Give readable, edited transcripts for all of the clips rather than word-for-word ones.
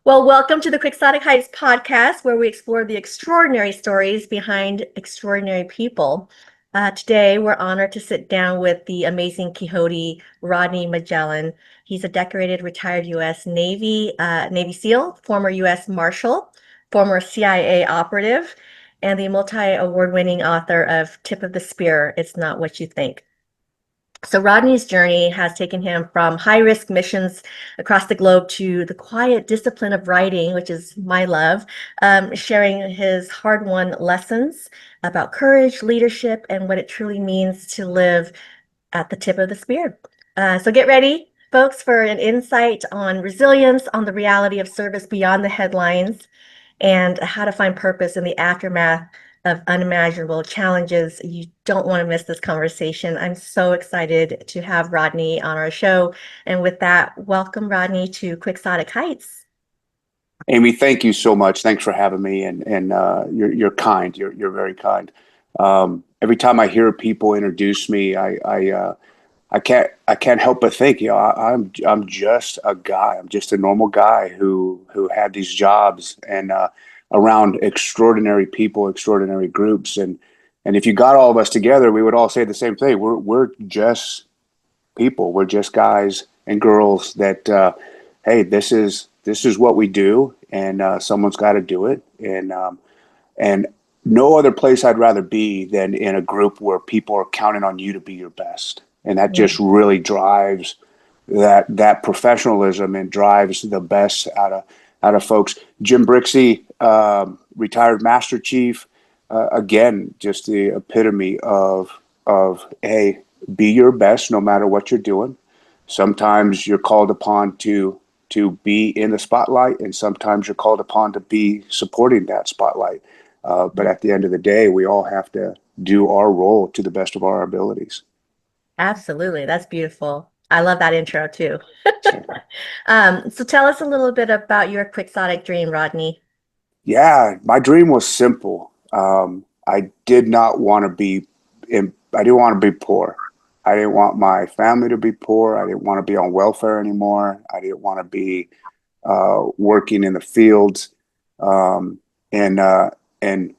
Well, welcome to the Quixotic Heights podcast, where we explore the extraordinary stories behind extraordinary people. Today, we're honored to sit down with the amazing Quixote, Rodney Magallan. He's a decorated retired U.S. Navy SEAL, former U.S. Marshal, former CIA operative, and the multi-award-winning author of Tip of the Spear, It's Not What You Think. So Rodney's journey has taken him from high-risk missions across the globe to the quiet discipline of writing, which is my love, sharing his hard-won lessons about courage, leadership, and what it truly means to live at the tip of the spear. So get ready, folks, for an insight on resilience, on the reality of service beyond the headlines, and how to find purpose in the aftermath of unimaginable challenges. You don't want to miss this conversation. I'm so excited to have Rodney on our show. And with that, welcome, Rodney, to Quixotic Heights. Amy, thank you so much. Thanks for having me, and you're kind. You're very kind. Every time I hear people introduce me, I can't help but think, I'm just a guy. I'm just a normal guy who had these jobs and around extraordinary people, extraordinary groups, and if you got all of us together, we would all say the same thing. We're just people. We're just guys and girls that hey, this is what we do, and someone's got to do it, and no other place I'd rather be than in a group where people are counting on you to be your best, and that Yeah. just really drives that professionalism and drives the best out of folks. Jim Brixey, retired Master Chief, again, just the epitome of hey, be your best no matter what you're doing. Sometimes you're called upon to be in the spotlight, and sometimes you're called upon to be supporting that spotlight. But at the end of the day, we all have to do our role to the best of our abilities. Absolutely. That's beautiful. I love that intro too. So, So tell us a little bit about your quixotic dream, Rodney. yeah, my dream was simple. I did not want to be I didn't want to be poor. I didn't want my family to be poor. I didn't want to be on welfare anymore. I didn't want to be working in the fields. Um, and and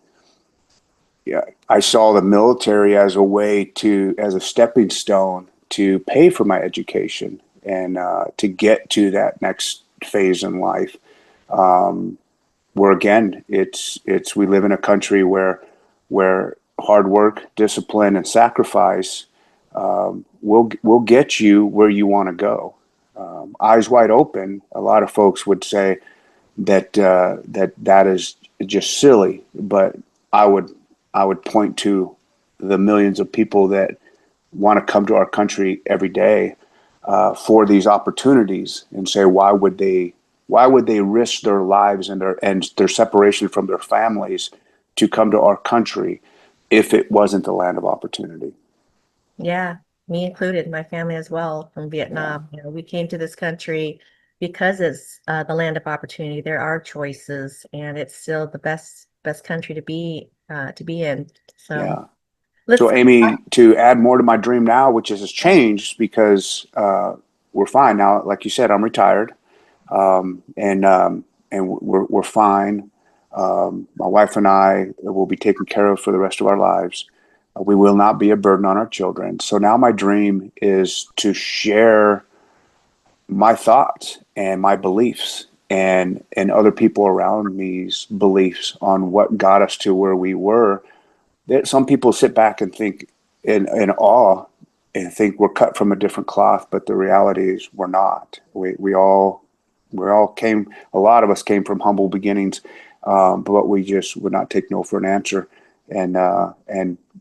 yeah, I saw the military as a way as a stepping stone to pay for my education and to get to that next phase in life. Um, where again, it's we live in a country where hard work, discipline, and sacrifice will get you where you want to go. Eyes wide open. A lot of folks would say that is just silly, but I would I would point to the millions of people that want to come to our country every day for these opportunities and say why would they risk their lives and their separation from their families to come to our country if it wasn't the land of opportunity? Yeah, me included, my family as well from Yeah, Vietnam. We came to this country because it's the land of opportunity. There are choices, and it's still the best country to be in. So yeah. So, let's. Amy, to add more to my dream now, which has changed because we're fine now. Like you said, I'm retired, and we're fine. My wife and I will be taken care of for the rest of our lives. We will not be a burden on our children. So now my dream is to share my thoughts and my beliefs and other people around me's beliefs on what got us to where we were. That some people sit back and think in awe and think we're cut from a different cloth, but the reality is we're not. We all came. A lot of us came from humble beginnings, but we just would not take no for an answer, and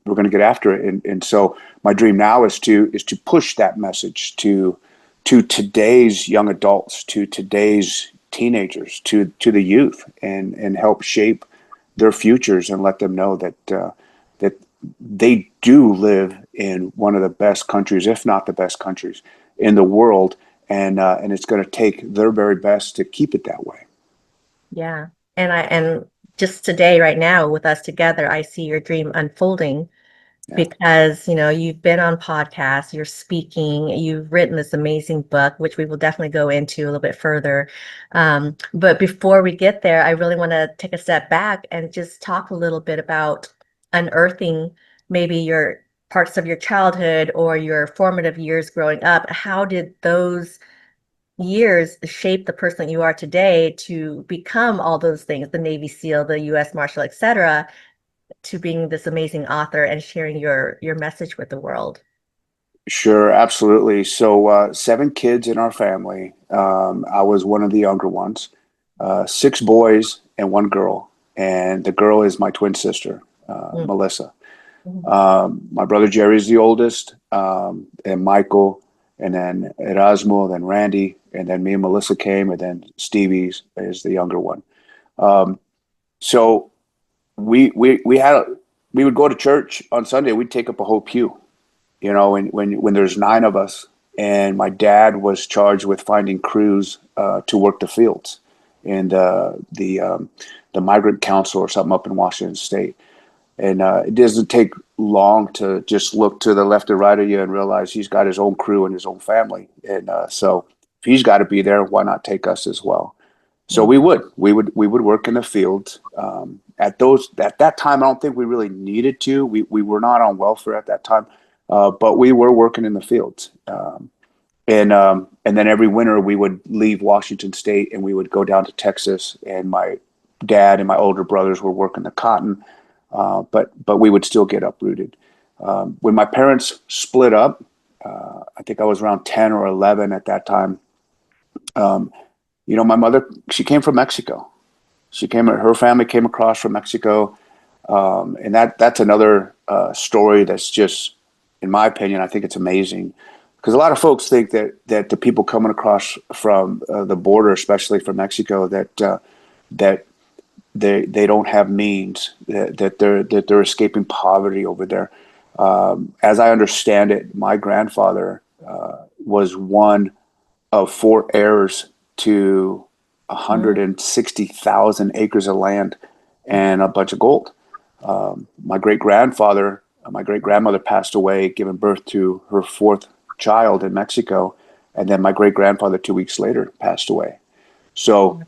we're going to get after it. And so my dream now is to push that message to today's young adults, to today's teenagers, to the youth, and help shape their futures and let them know that they do live in one of the best countries, if not the best countries in the world, and it's going to take their very best to keep it that way. Yeah. And just today, right now, with us together, I see your dream unfolding. Yeah. because you've been on podcasts, you're speaking, you've written this amazing book, which we will definitely go into a little bit further. But before we get there, I really want to take a step back and just talk a little bit about unearthing maybe your parts of your childhood or your formative years growing up. How did those years shape the person that you are today to become all those things, the Navy SEAL, the U.S. Marshal, etc., to being this amazing author and sharing your message with the world? Sure, absolutely. So, 7 kids in our family. I was one of the younger ones. 6 boys and 1 girl, and the girl is my twin sister, Mm, Melissa. mm, My brother Jerry is the oldest, and Michael, and then Erasmo, then Randy, and then me and Melissa came, and then Stevie's is the younger one. Um, so we had we would go to church on Sunday. We'd take up a whole pew, when there's 9 of us, and my dad was charged with finding crews to work the fields in the migrant council or something up in Washington State. And it doesn't take long to just look to the left and right of you and realize he's got his own crew and his own family. And so if he's got to be there, why not take us as well? So mm, we would work in the fields. At that time, I don't think we really needed to. We were not on welfare at that time, but we were working in the fields. And then every winter we would leave Washington State and we would go down to Texas. And my dad and my older brothers were working the cotton, but we would still get uprooted. When my parents split up, I think I was around 10 or 11 at that time. Um, my mother, she came from Mexico. Her family came across from Mexico, and that's another story that's just, in my opinion, I think it's amazing because a lot of folks think that the people coming across from the border, especially from Mexico, that they don't have means, that they're escaping poverty over there. As I understand it, my grandfather was one of 4 heirs to mm, 160,000 acres of land and a bunch of gold. My my great grandmother passed away, giving birth to her 4th child in Mexico, and then my great grandfather 2 weeks later passed away. So mm,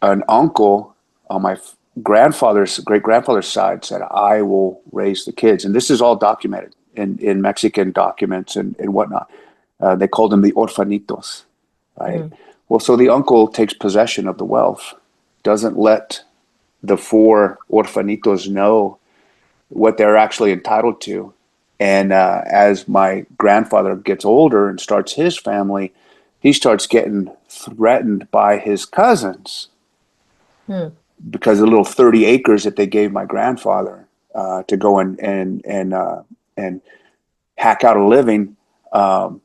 an uncle on my grandfather's great grandfather's side said, "I will raise the kids," and this is all documented in Mexican documents and whatnot. They called them the orfanitos, right? mm, Well, so the uncle takes possession of the wealth, doesn't let the 4 orfanitos know what they're actually entitled to. And as my grandfather gets older and starts his family, he starts getting threatened by his cousins mm, because of the little 30 acres that they gave my grandfather to go and hack out a living. Um,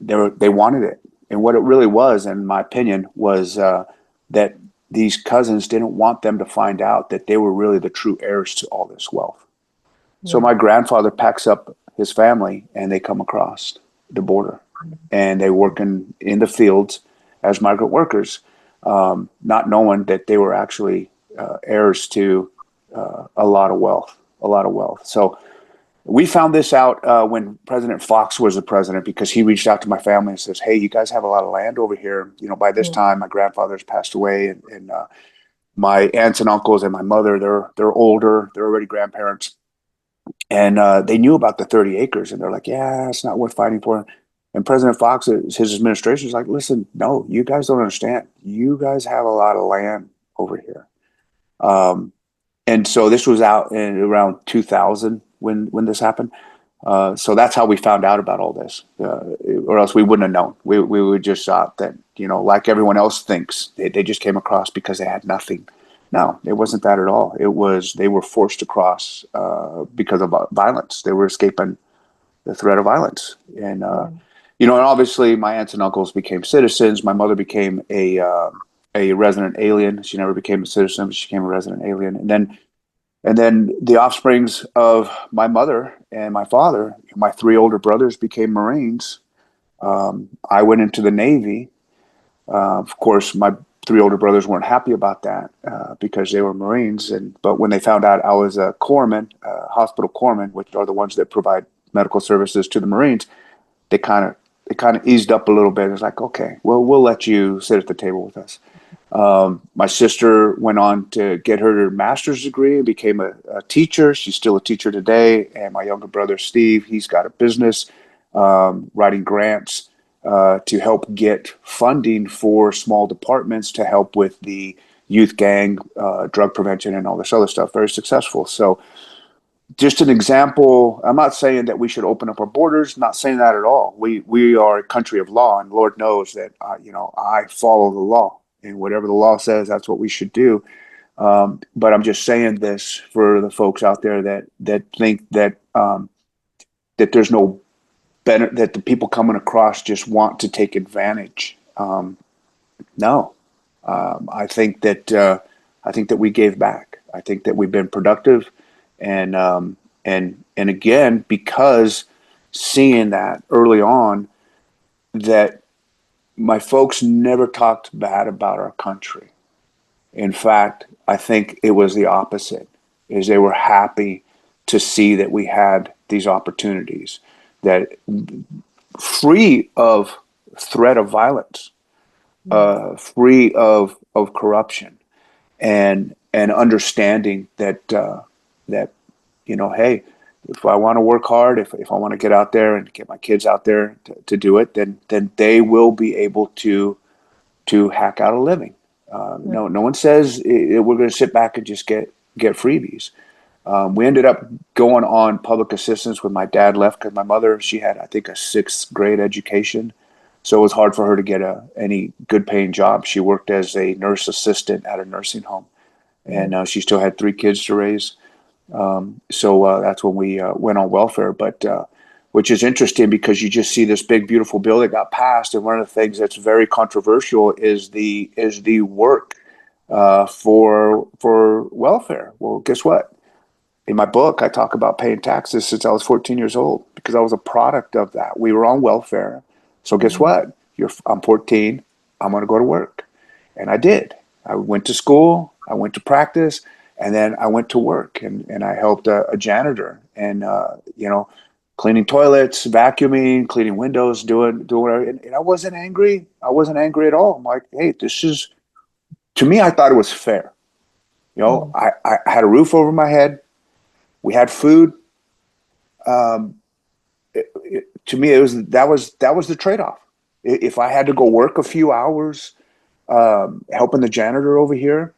they wanted it, and what it really was, in my opinion, was that these cousins didn't want them to find out that they were really the true heirs to all this wealth. So yeah. my grandfather packs up his family and they come across the border and they work in the fields as migrant workers, not knowing that they were actually heirs to a lot of wealth, a lot of wealth. So we found this out when President Fox was the president because he reached out to my family and says, "Hey, you guys have a lot of land over here. By this Mm, time, my grandfather's passed away, and my aunts and uncles and my mother, they're older. They're already grandparents, and they knew about the 30 acres, and they're like, yeah, it's not worth fighting for." And President Fox, his administration is like, "Listen, no, you guys don't understand. You guys have a lot of land over here." Um, and so this was out in around 2000 when this happened. So that's how we found out about all this, or else we wouldn't have known. We would just thought that, like everyone else thinks, they just came across because they had nothing. No, it wasn't that at all. It was they were forced across because of violence. They were escaping the threat of violence, yeah. and obviously my aunts and uncles became citizens. My mother became a resident alien. She never became a citizen, but she became a resident alien, and then the offsprings of my mother and my father, my 3 older brothers, became Marines. I went into the Navy. Of course, three older brothers weren't happy about that because they were Marines. But when they found out I was a corpsman, hospital corpsman, which are the ones that provide medical services to the Marines, they kind of eased up a little bit. It's like, okay, well, we'll let you sit at the table with us. My sister went on to get her master's degree and became a teacher. She's still a teacher today. And my younger brother, Steve, he's got a business writing grants to help get funding for small departments to help with the youth gang, drug prevention, and all this other stuff. Very successful. So just an example. I'm not saying that we should open up our borders. Not saying that at all. We are a country of law, and Lord knows that I follow the law, and whatever the law says, that's what we should do. But I'm just saying this for the folks out there that think that that there's no better, that the people coming across just want to take advantage. No, I think that we gave back. I think that we've been productive, and again, because seeing that early on, that my folks never talked bad about our country. In fact, I think it was the opposite, is they were happy to see that we had these opportunities, that free of threat of violence, free of corruption, and understanding that hey, if I want to work hard, if I want to get out there and get my kids out there to do it, then they will be able to hack out a living. No one says we're going to sit back and just get freebies. We ended up going on public assistance when my dad left, because my mother, she had, I think, a 6th grade education. So it was hard for her to get any good paying job. She worked as a nurse assistant at a nursing home, and she still had 3 kids to raise. So that's when we went on welfare. But which is interesting, because you just see this big, beautiful bill that got passed, and one of the things that's very controversial is the work for welfare. Well, guess what? In my book, I talk about paying taxes since I was 14 years old, because I was a product of that. We were on welfare. So guess what? I'm 14. I'm going to go to work. And I did. I went to school. I went to practice. And then I went to work, and I helped a janitor, and, cleaning toilets, vacuuming, cleaning windows, doing whatever. And I wasn't angry. I wasn't angry at all. I'm like, hey, to me, I thought it was fair. I had a roof over my head. We had food. To me, that was the trade-off. If I had to go work a few hours, helping the janitor over here,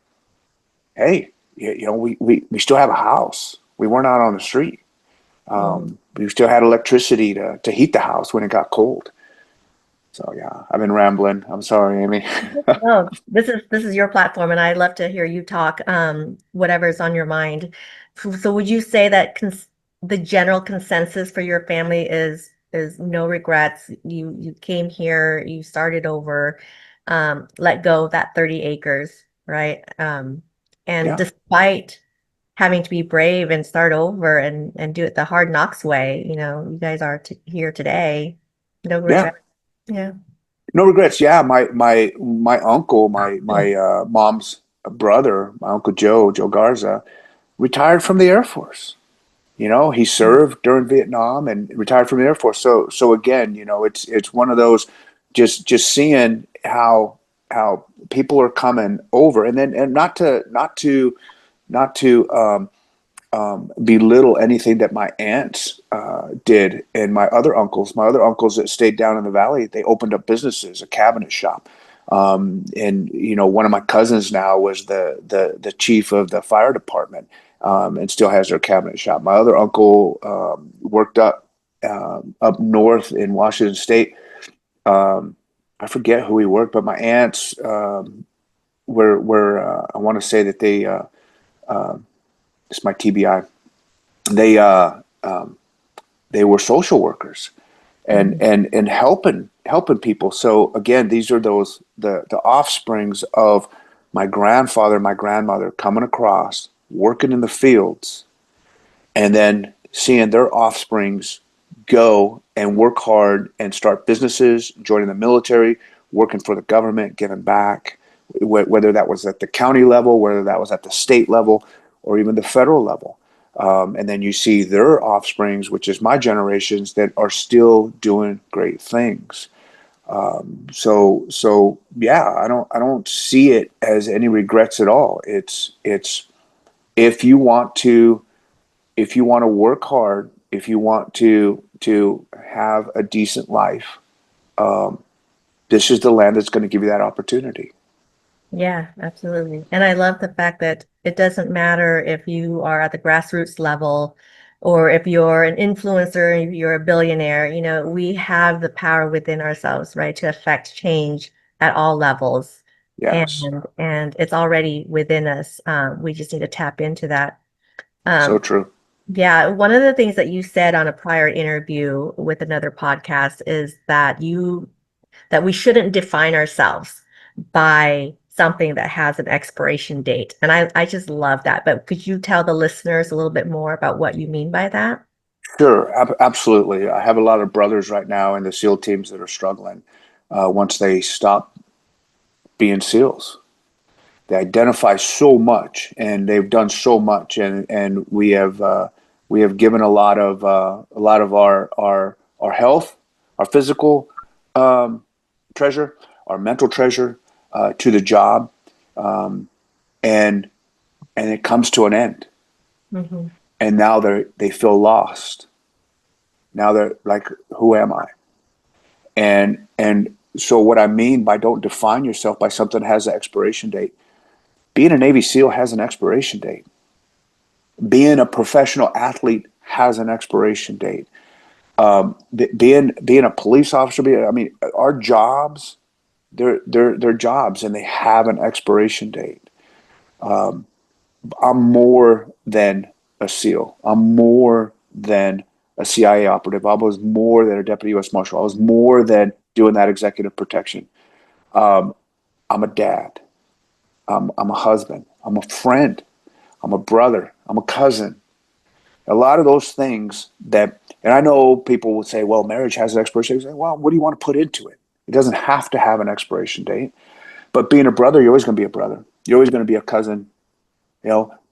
hey, we still have a house. We weren't out on the street. We still had electricity to heat the house when it got cold. So yeah, I've been rambling. I'm sorry, Amy. No, this is your platform, and I'd love to hear you talk, whatever's on your mind. So would you say that the general consensus for your family is no regrets? You came here, you started over, let go of that 30 acres, right? And Yeah, despite having to be brave and start over and do it the hard knocks way, you guys are here today. No yeah. regrets. Yeah. No regrets. Yeah, my uncle, my mom's brother, my uncle Joe Garza, retired from the Air Force. He served during Vietnam and retired from the Air Force. So again, it's one of those, just seeing how people are coming over, and not to belittle anything that my aunts did, and my other uncles that stayed down in the valley. They opened up businesses, a cabinet shop. And one of my cousins now was the chief of the fire department, and still has their cabinet shop. My other uncle worked up north in Washington State. I forget who he worked, but my aunts were I want to say that they it's my TBI. They they were social workers, and helping people. So again, these are the offsprings of my grandfather and my grandmother coming across, working in the fields, and then seeing their offsprings go and work hard and start businesses, joining the military, working for the government, giving back. whether that was at the county level, whether that was at the state level, or even the federal level. And then you see their offsprings, which is my generations, that are still doing great things. So yeah, I don't see it as any regrets at all. It's if you want to work hard, if you want to have a decent life, this is the land that's going to give you that opportunity. Yeah, absolutely. And I love the fact that it doesn't matter if you are at the grassroots level or if you're an influencer, you're a billionaire, we have the power within ourselves, right, to affect change at all levels. Yes, And it's already within us. We just need to tap into that. so Um, true. yeah, one of the things that you said on a prior interview with another podcast is that we shouldn't define ourselves by something that has an expiration date. And I just love that. But could you tell the listeners a little bit more about what you mean by that? Sure, absolutely. I have a lot of brothers right now in the SEAL teams that are struggling once they stop being SEALs. They identify so much, and they've done so much, and we have given a lot of our health, our physical treasure, our mental treasure to the job, um, and it comes to an end, Hmm. and now they feel lost. Now they're like, who am I? And so what I mean by don't define yourself by something that has an expiration date. Being a Navy SEAL has an expiration date. Being a professional athlete has an expiration date. Being a police officer, I mean, our jobs, they're jobs, and they have an expiration date. I'm more than a SEAL. I'm more than a CIA operative. I was more than a deputy U.S. Marshal. I was more than doing that executive protection. I'm a dad. I'm a husband. I'm a friend. I'm a brother. I'm a cousin. A lot of those things that, and I know people would say, well, marriage has an expiration date. Well, what do you want to put into it? It doesn't have to have an expiration date. But being a brother, you're always going to be a brother. You're always going to be a cousin.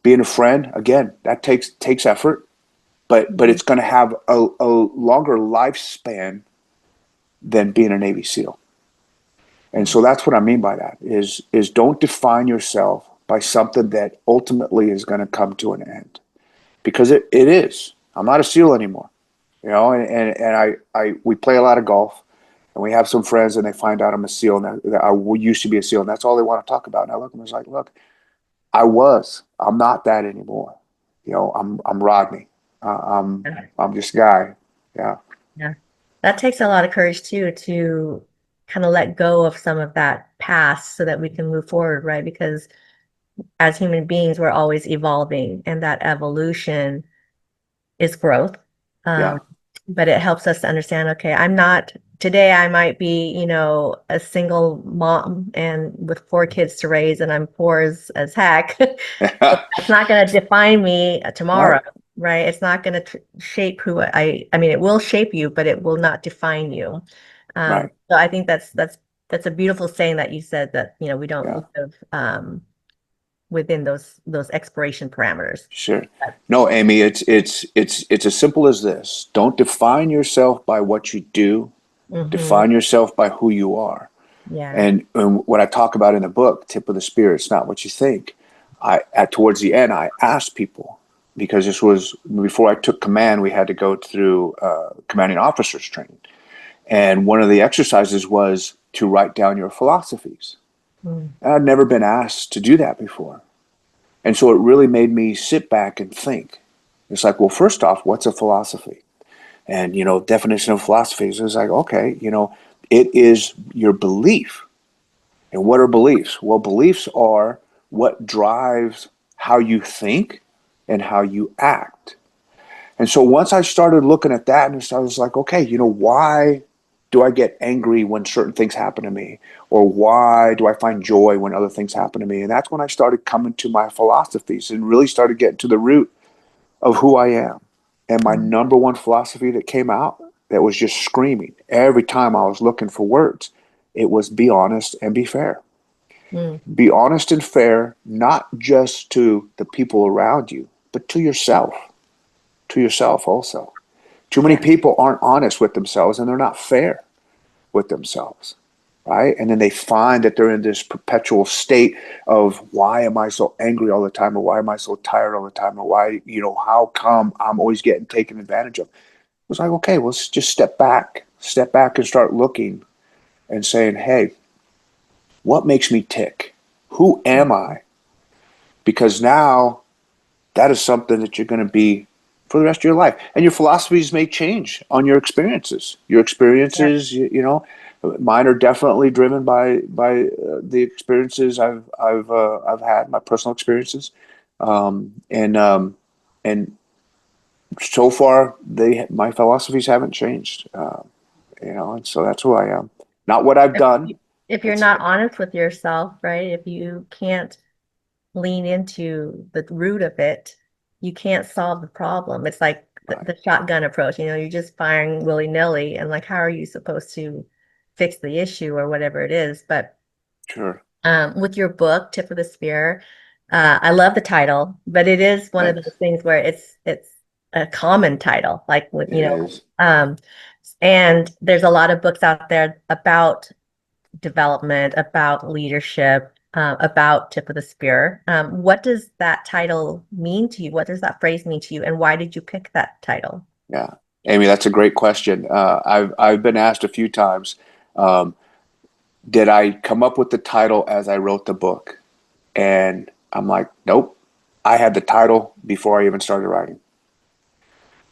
Being a friend, again, that takes effort, but Hmm. it's going to have a longer lifespan than being a Navy SEAL. And so that's what I mean by that is don't define yourself by something that ultimately is going to come to an end, because it is. I'm not a SEAL anymore, and I we play a lot of golf, and we have some friends, and they find out I'm a SEAL, and that I used to be a SEAL, and that's all they want to talk about. And I look at them, it's like, look, I'm not that anymore. I'm Rodney. I'm this guy. Yeah, Yeah. That takes a lot of courage too, to kind of let go of some of that past so that we can move forward, right? Because as human beings, we're always evolving, and that evolution is growth. yeah, Um, but it helps us to understand, okay, I'm not today, I might be, a single mom and with four kids to raise, and I'm poor as heck. But that's not going to define me tomorrow, right, right? It's not going to shape who I mean, it will shape you, but it will not define you. right, So I think that's a beautiful saying that you said, that, we don't yeah. live within those expiration parameters. Sure. No, Amy, it's as simple as this. Don't define yourself by what you do. Hmm. Define yourself by who you are. Yeah. And what I talk about in the book, Tip of the Spear, it's not what you think. Towards the end, I asked people, because this was before I took command. We had to go through commanding officers training, and one of the exercises was to write down your philosophies. Mm. And I'd never been asked to do that before. And so it really made me sit back and think. It's like, well, first off, what's a philosophy? And, definition of philosophy is like, okay, it is your belief. And what are beliefs? Well, beliefs are what drives how you think and how you act. And so once I started looking at that, and I was like, okay, why do I get angry when certain things happen to me? Or why do I find joy when other things happen to me? And that's when I started coming to my philosophies and really started getting to the root of who I am. And my number one philosophy that came out, that was just screaming every time I was looking for words, it was be honest and be fair. Mm. Be honest and fair, not just to the people around you, but to yourself also. Too many Yeah. people aren't honest with themselves, and they're not fair with themselves, right? And then they find that they're in this perpetual state of, why am I so angry all the time, or why am I so tired all the time, or why, how come I'm always getting taken advantage of? It's like, okay, well, let's just step back and start looking and saying, hey, what makes me tick? Who am I? Because now that is something that you're going to be for the rest of your life. And your philosophies may change on your experiences. Your Yeah. experiences, mine are definitely driven by the experiences I've had, my personal experiences, and so far my philosophies haven't changed. And so that's who I am. Not what I've If, done. if you're It's not honest with yourself, right? If you can't lean into the root of it, you can't solve the problem. It's like right. the shotgun approach, you're just firing willy-nilly, and like, how are you supposed to fix the issue or whatever it is? But Sure. with your book, Tip of the Spear, I love the title, but it is one of those Thanks. things where it's a common title, like It is. and there's a lot of books out there about development, about leadership, about tip of the spear. What does that title mean to you? What does that phrase mean to you? And why did you pick that title? Yeah. Amy, that's a great question. I've been asked a few times, um, did I come up with the title as I wrote the book? And I'm like, nope. I had the title before I even started writing,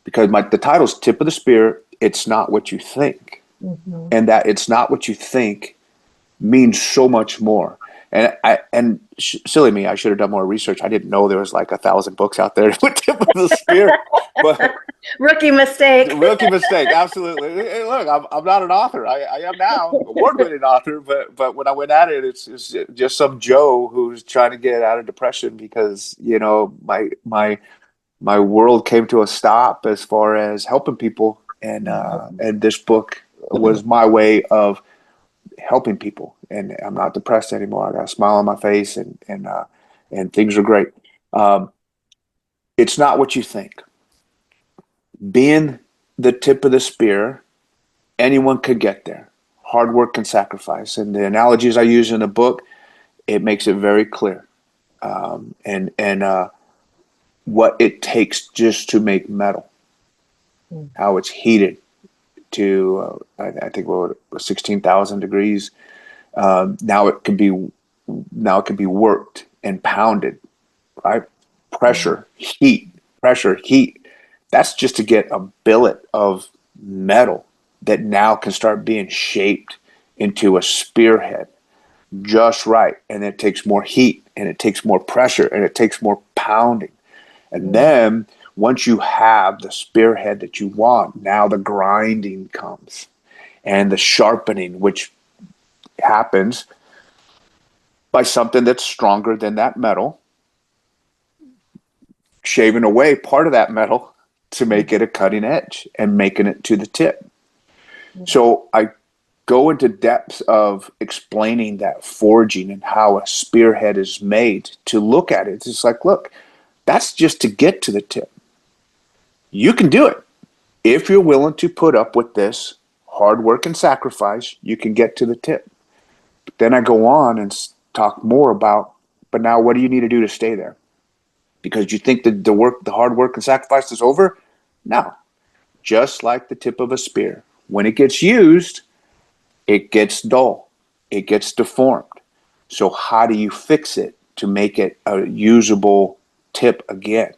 because the title's Tip of the Spear. It's not what you think, Mhm. and that it's not what you think means so much more. And silly me, I should have done more research. I didn't know there was like 1,000 books out there with Tip of the Spear, but Rookie mistake. rookie mistake, absolutely. Hey, look, I'm not an author. I am now award-winning author, but when I went at it, it's just some Joe who's trying to get out of depression because my world came to a stop as far as helping people, and this book was my way of helping people, and I'm not depressed anymore. I got a smile on my face, and things are great. Um, it's not what you think. Being the tip of the spear, anyone could get there. Hard work and sacrifice, and the analogies I use in the book, it makes it very clear, and what it takes just to make metal, how it's heated to I think what 16,000 degrees. Now it can be worked and pounded, right? Mhm. Pressure, heat. That's just to get a billet of metal that now can start being shaped into a spearhead just right. And it takes more heat, and it takes more pressure, and it takes more pounding. And Mhm. then once you have the spearhead that you want, now the grinding comes and the sharpening, which happens by something that's stronger than that metal, shaving away part of that metal to make it a cutting edge and making it to the tip. Mhm. So I go into depth of explaining that forging and how a spearhead is made to look at it. It's just like, look, that's just to get to the tip. You can do it. If you're willing to put up with this hard work and sacrifice, you can get to the tip. But then I go on and talk more about, but now what do you need to do to stay there? Because you think that the hard work and sacrifice is over? No. Just like the tip of a spear. When it gets used, it gets dull. It gets deformed. So how do you fix it to make it a usable tip again?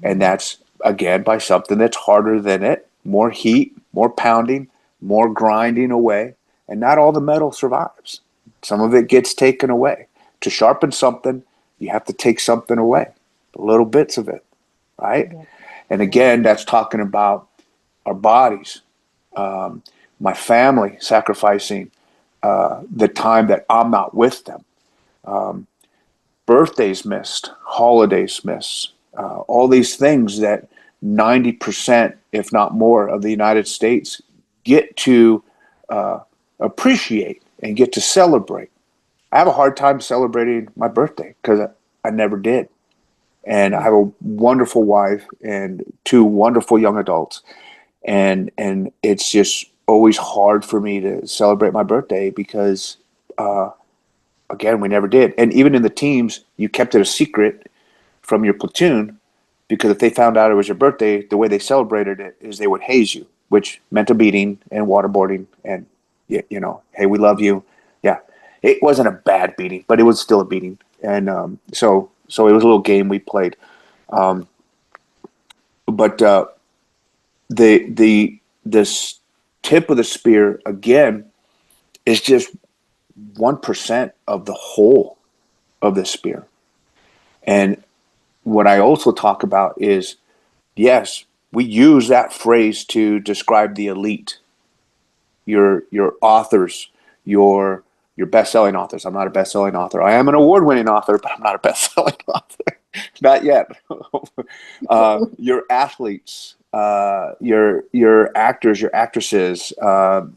And Mhm. that's again by something that's harder than it, more heat, more pounding, more grinding away, and not all the metal survives. Some of it gets taken away. To sharpen something, you have to take something away, little bits of it, right? Yeah. And Yeah. again, that's talking about our bodies, um, my family sacrificing the time that I'm not with them, birthdays missed, holidays missed, all these things that 90%, if not more, of the United States get to uh, appreciate and get to celebrate. I have a hard time celebrating my birthday because I never did. And I have a wonderful wife and two wonderful young adults. And it's just always hard for me to celebrate my birthday because, again, we never did. And even in the teams, you kept it a secret from your platoon because if they found out it was your birthday, the way they celebrated it is they would haze you, which meant a beating and waterboarding and, hey, we love you. Yeah, it wasn't a bad beating, but it was still a beating. And so it was a little game we played. Um, but this tip of the spear again is just 1% of the whole of the spear. And what I also talk about is, yes, we use that phrase to describe the elite, your authors, your best-selling authors. I'm not a best-selling author. I am an award-winning author, but I'm not a best-selling author. Not yet. Your athletes, your actors, your actresses,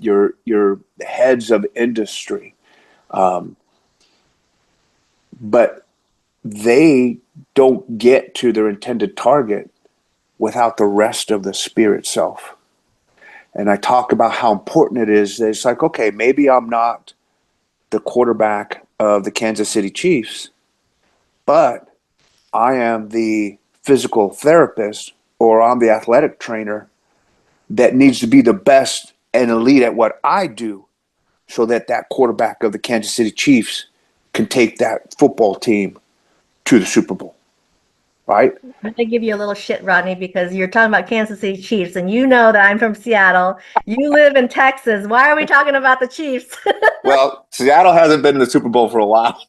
your heads of industry, but they don't get to their intended target without the rest of the spear itself. And I talk about how important it is. It's like, okay, maybe I'm not the quarterback of the Kansas City Chiefs, but I am the physical therapist or I'm the athletic trainer that needs to be the best and elite at what I do so that that quarterback of the Kansas City Chiefs can take that football team to the Super Bowl, right? I'm gonna give you a little shit, Rodney, because you're talking about Kansas City Chiefs, and you know that I'm from Seattle. You live in Texas. Why are we talking about the Chiefs? Well, Seattle hasn't been in the Super Bowl for a while.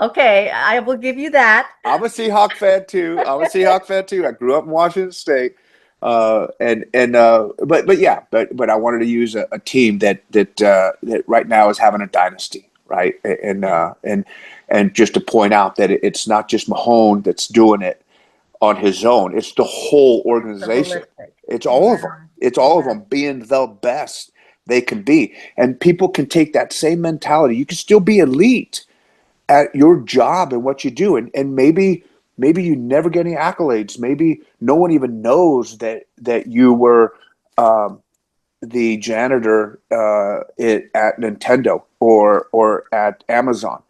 Okay, I will give you that. I'm a Seahawk fan too. I'm a Seahawk fan too. I grew up in Washington State, but yeah, but I wanted to use a team that right now is having a dynasty, right? And just to point out that it's not just Mahone that's doing it on his own. It's the whole The organization. holistic. It's all of them. Yeah, It's all of yeah, them being the best they can be, and people can take that same mentality. You can still be elite at your job and what you do, and maybe you never get any accolades. Maybe no one even knows that you were the janitor at Nintendo or at Amazon,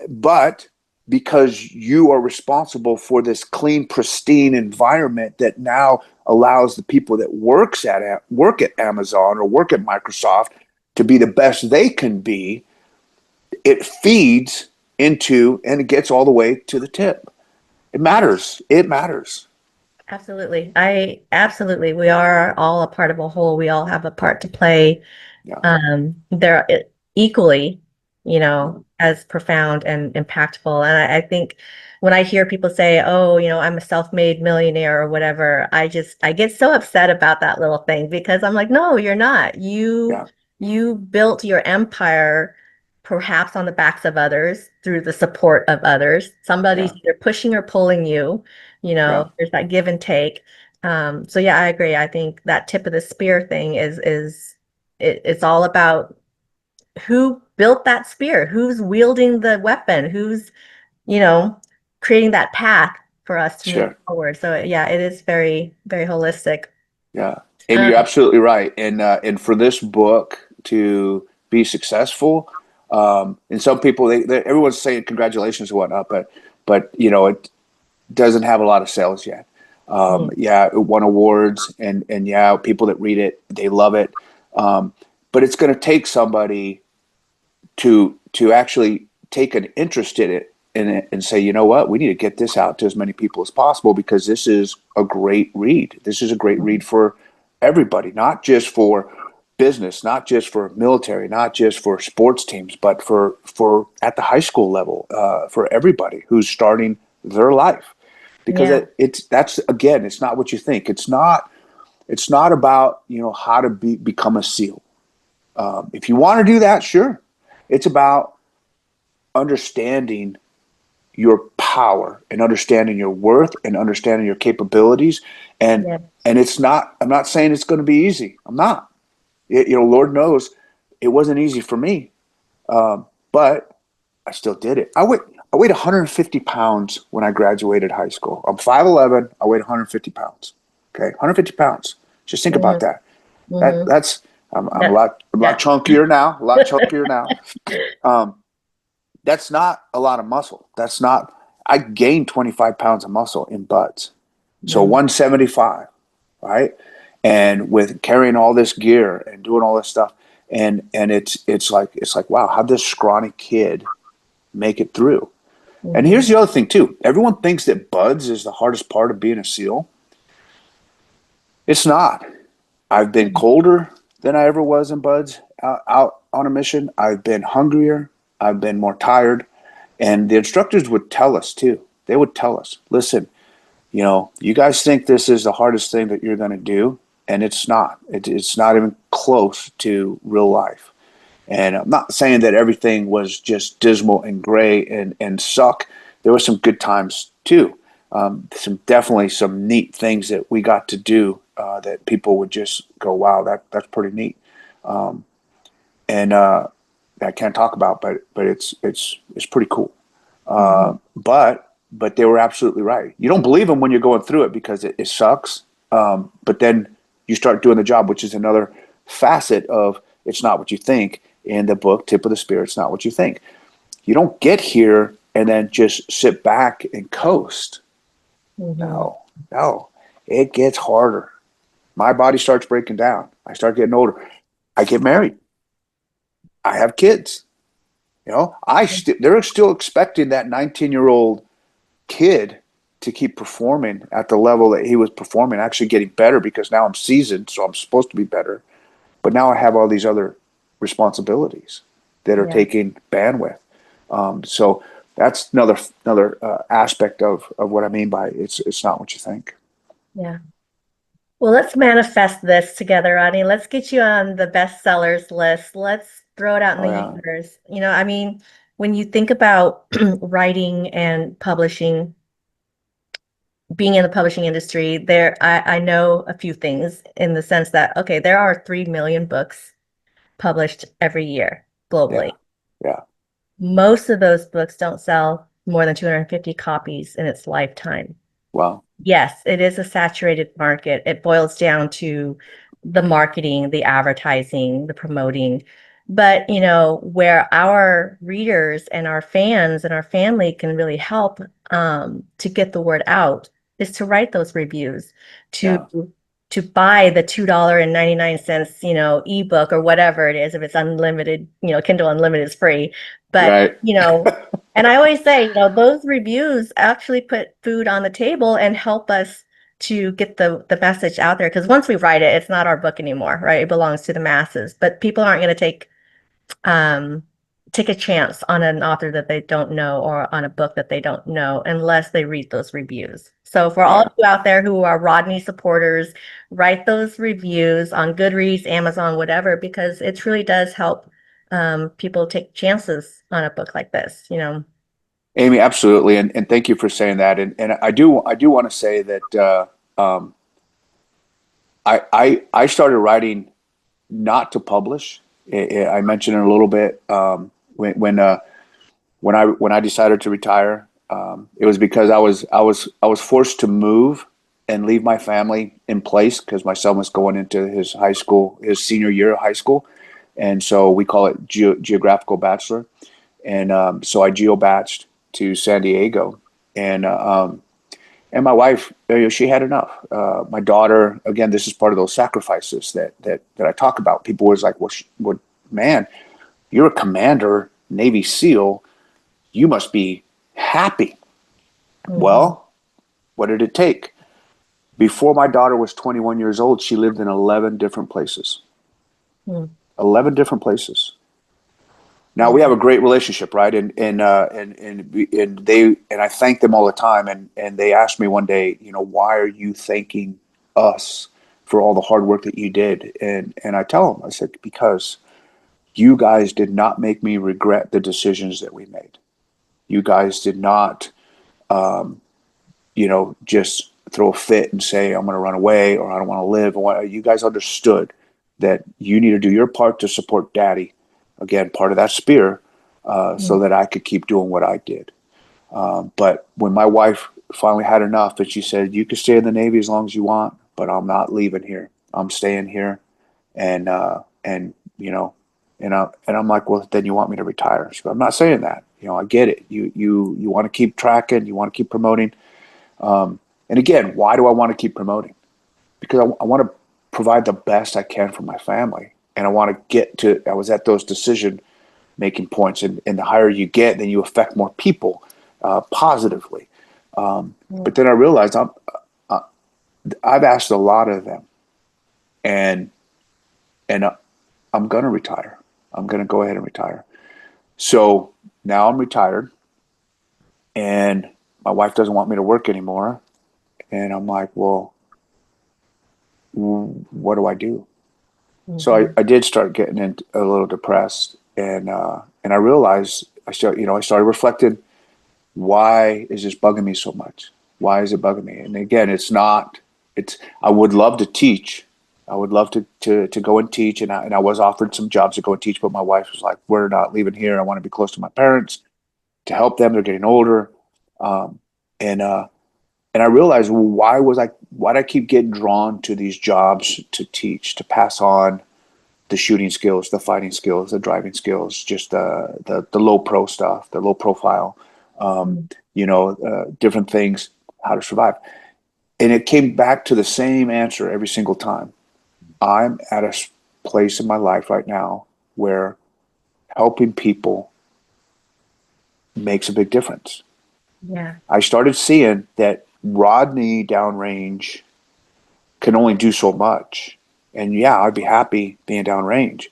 but because you are responsible for this clean, pristine environment that now allows the people that work at Amazon or work at Microsoft to be the best they can be, it feeds into and it gets all the way to the tip. It matters. It matters. absolutely. We are all a part of a whole. We all have a part to play. Yeah. They're equally, Yeah. as profound and impactful. And I think when I hear people say, "Oh, I'm a self-made millionaire" or whatever, I get so upset about that little thing because I'm like, "No, you're not. Yeah. You built your empire perhaps on the backs of others through the support of others. Somebody's Yeah. either pushing or pulling you, Yeah. there's that give and take." So yeah, I agree. I think that tip of the spear thing it's all about who built that spear, who's wielding the weapon, who's, you know, creating that path for us to move Sure. forward. So yeah, it is very, very holistic. Yeah. And you're Um, absolutely right. And for this book to be successful, and some people everyone's saying congratulations and whatnot, but it doesn't have a lot of sales yet. mm, Yeah, it won awards, and yeah, people that read it, they love it. But it's going to take somebody to actually take an interest in it and say, you know what, we need to get this out to as many people as possible because this is a great read. This is a great read for everybody, not just for business, not just for military, not just for sports teams, but for at the high school level, for everybody who's starting their life. Because yeah, that's again, it's not what you think. It's not about how to become a SEAL. If you want to do that, sure. It's about understanding your power and understanding your worth and understanding your capabilities. And yeah, and it's not. I'm not saying it's going to be easy. I'm not. Lord knows it wasn't easy for me. But I still did it. I weighed 150 pounds when I graduated high school. I'm 5'11". I weighed 150 pounds. Okay, 150 pounds. Just think about Mm-hmm. that. Mm-hmm. That's I'm That, a lot yeah. chunkier now. A lot chunkier now. Um, that's not a lot of muscle. That's not. I gained 25 pounds of muscle in buds. So Mm-hmm. 175, right? And with carrying all this gear and doing all this stuff, and it's like wow, how'd this scrawny kid make it through? And Mm-hmm. here's the other thing too. Everyone thinks that buds is the hardest part of being a SEAL. It's not. I've been colder than I ever was in buds out on a mission. I've been hungrier. I've been more tired. And the instructors would tell us too. They would tell us, listen, you guys think this is the hardest thing that you're going to do, and it's not. It's not even close to real life. And I'm not saying that everything was just dismal and gray and suck. There were some good times too. Definitely some neat things that we got to do that people would just go, wow, that's pretty neat. Um, and I can't talk about, but it's pretty cool. Mm-hmm. But they were absolutely right. You don't believe them when you're going through it because it sucks. But then you start doing the job, which is another facet of it's not what you think in the book, Tip of the Spear. It's not what you think. You don't get here and then just sit back and coast. Mm-hmm. No, no, it gets harder. My body starts breaking down. I start getting older. I get married. I have kids. They're still expecting that 19-year-old kid to keep performing at the level that he was performing, actually getting better because now I'm seasoned, so I'm supposed to be better. But now I have all these other responsibilities that are Yeah. taking bandwidth. So that's another aspect of what I mean by it's not what you think. Yeah. Well, let's manifest this together, Rodney. Let's get you on the bestsellers list. Let's throw it out in Oh the yeah, universe. I mean, when you think about writing and publishing, being in the publishing industry, I know a few things in the sense that, okay, there are 3 million books published every year yeah, globally. yeah. Most of those books don't sell more than 250 copies in its lifetime. Well, Yes, it is a saturated market. It boils down to the marketing, the advertising, the promoting. But, where our readers and our fans and our family can really help to get the word out is to write those reviews, to yeah, buy the $2.99, ebook or whatever it is. If it's unlimited, Kindle Unlimited is free. But, right. and I always say, those reviews actually put food on the table and help us to get the message out there. Because once we write it, it's not our book anymore, right? It belongs to the masses. But people aren't going to um, take a chance on an author that they don't know or on a book that they don't know unless they read those reviews. So for all Right. of you out there who are Rodney supporters, write those reviews on Goodreads, Amazon, whatever, because it truly does help people take chances on a book like this, Amy, absolutely, and thank you for saying that. And I do want to say that I started writing not to publish. I mentioned it a little bit when I decided to retire. It was because I was forced to move and leave my family in place because my son was going into his senior year of high school, and so we call it geographical bachelor. And so I geo-batched to San Diego, and and my wife, she had enough. My daughter, again, this is part of those sacrifices that I talk about. People was like, well, man, you're a commander, Navy SEAL. You must be happy. Mhm. Well, what did it take? Before my daughter was 21 years old, she lived in 11 different places. Mhm. 11 different places. Now we have Mhm. a great relationship, right? And I thank them all the time. And they asked me one day, why are you thanking us for all the hard work that you did? And I tell them, I said, because you guys did not make me regret the decisions that we made. You guys did not, just throw a fit and say, I'm going to run away or I don't want to live. You guys understood that you need to do your part to support daddy, again, part of that spear, so that I could keep doing what I did. But when my wife finally had enough, and she said, "You can stay in the Navy as long as you want, but I'm not leaving here. I'm staying here." And you know, and I'm like, "Well, then you want me to retire?" She goes, "I'm not saying that. I get it. You want to keep tracking, you want to keep promoting." And again, why do I want to keep promoting? Because I want to provide the best I can for my family, and I want to get to. I was at those decision making points, and the higher you get, then you affect more people positively. But then I realized I've asked a lot of them, and I'm going to retire. I'm going to go ahead and retire. So now I'm retired, and my wife doesn't want me to work anymore. And I'm like, well, what do I do? So I did start getting a little depressed, and I realized I started reflecting. Why is this bugging me so much? Why is it bugging me? And again, I would love to teach. I would love to go and teach. And I was offered some jobs to go and teach, but my wife was like, we're not leaving here. I want to be close to my parents to help them. They're getting older. Um, and, uh, and I realized, well, why did I keep getting drawn to these jobs to teach, to pass on the shooting skills, the fighting skills, the driving skills, just the low pro stuff, the low profile, different things, how to survive. And it came back to the same answer every single time. I'm at a place in my life right now where helping people makes a big difference. Yeah. I started seeing that Rodney downrange can only do so much. And yeah, I'd be happy being downrange.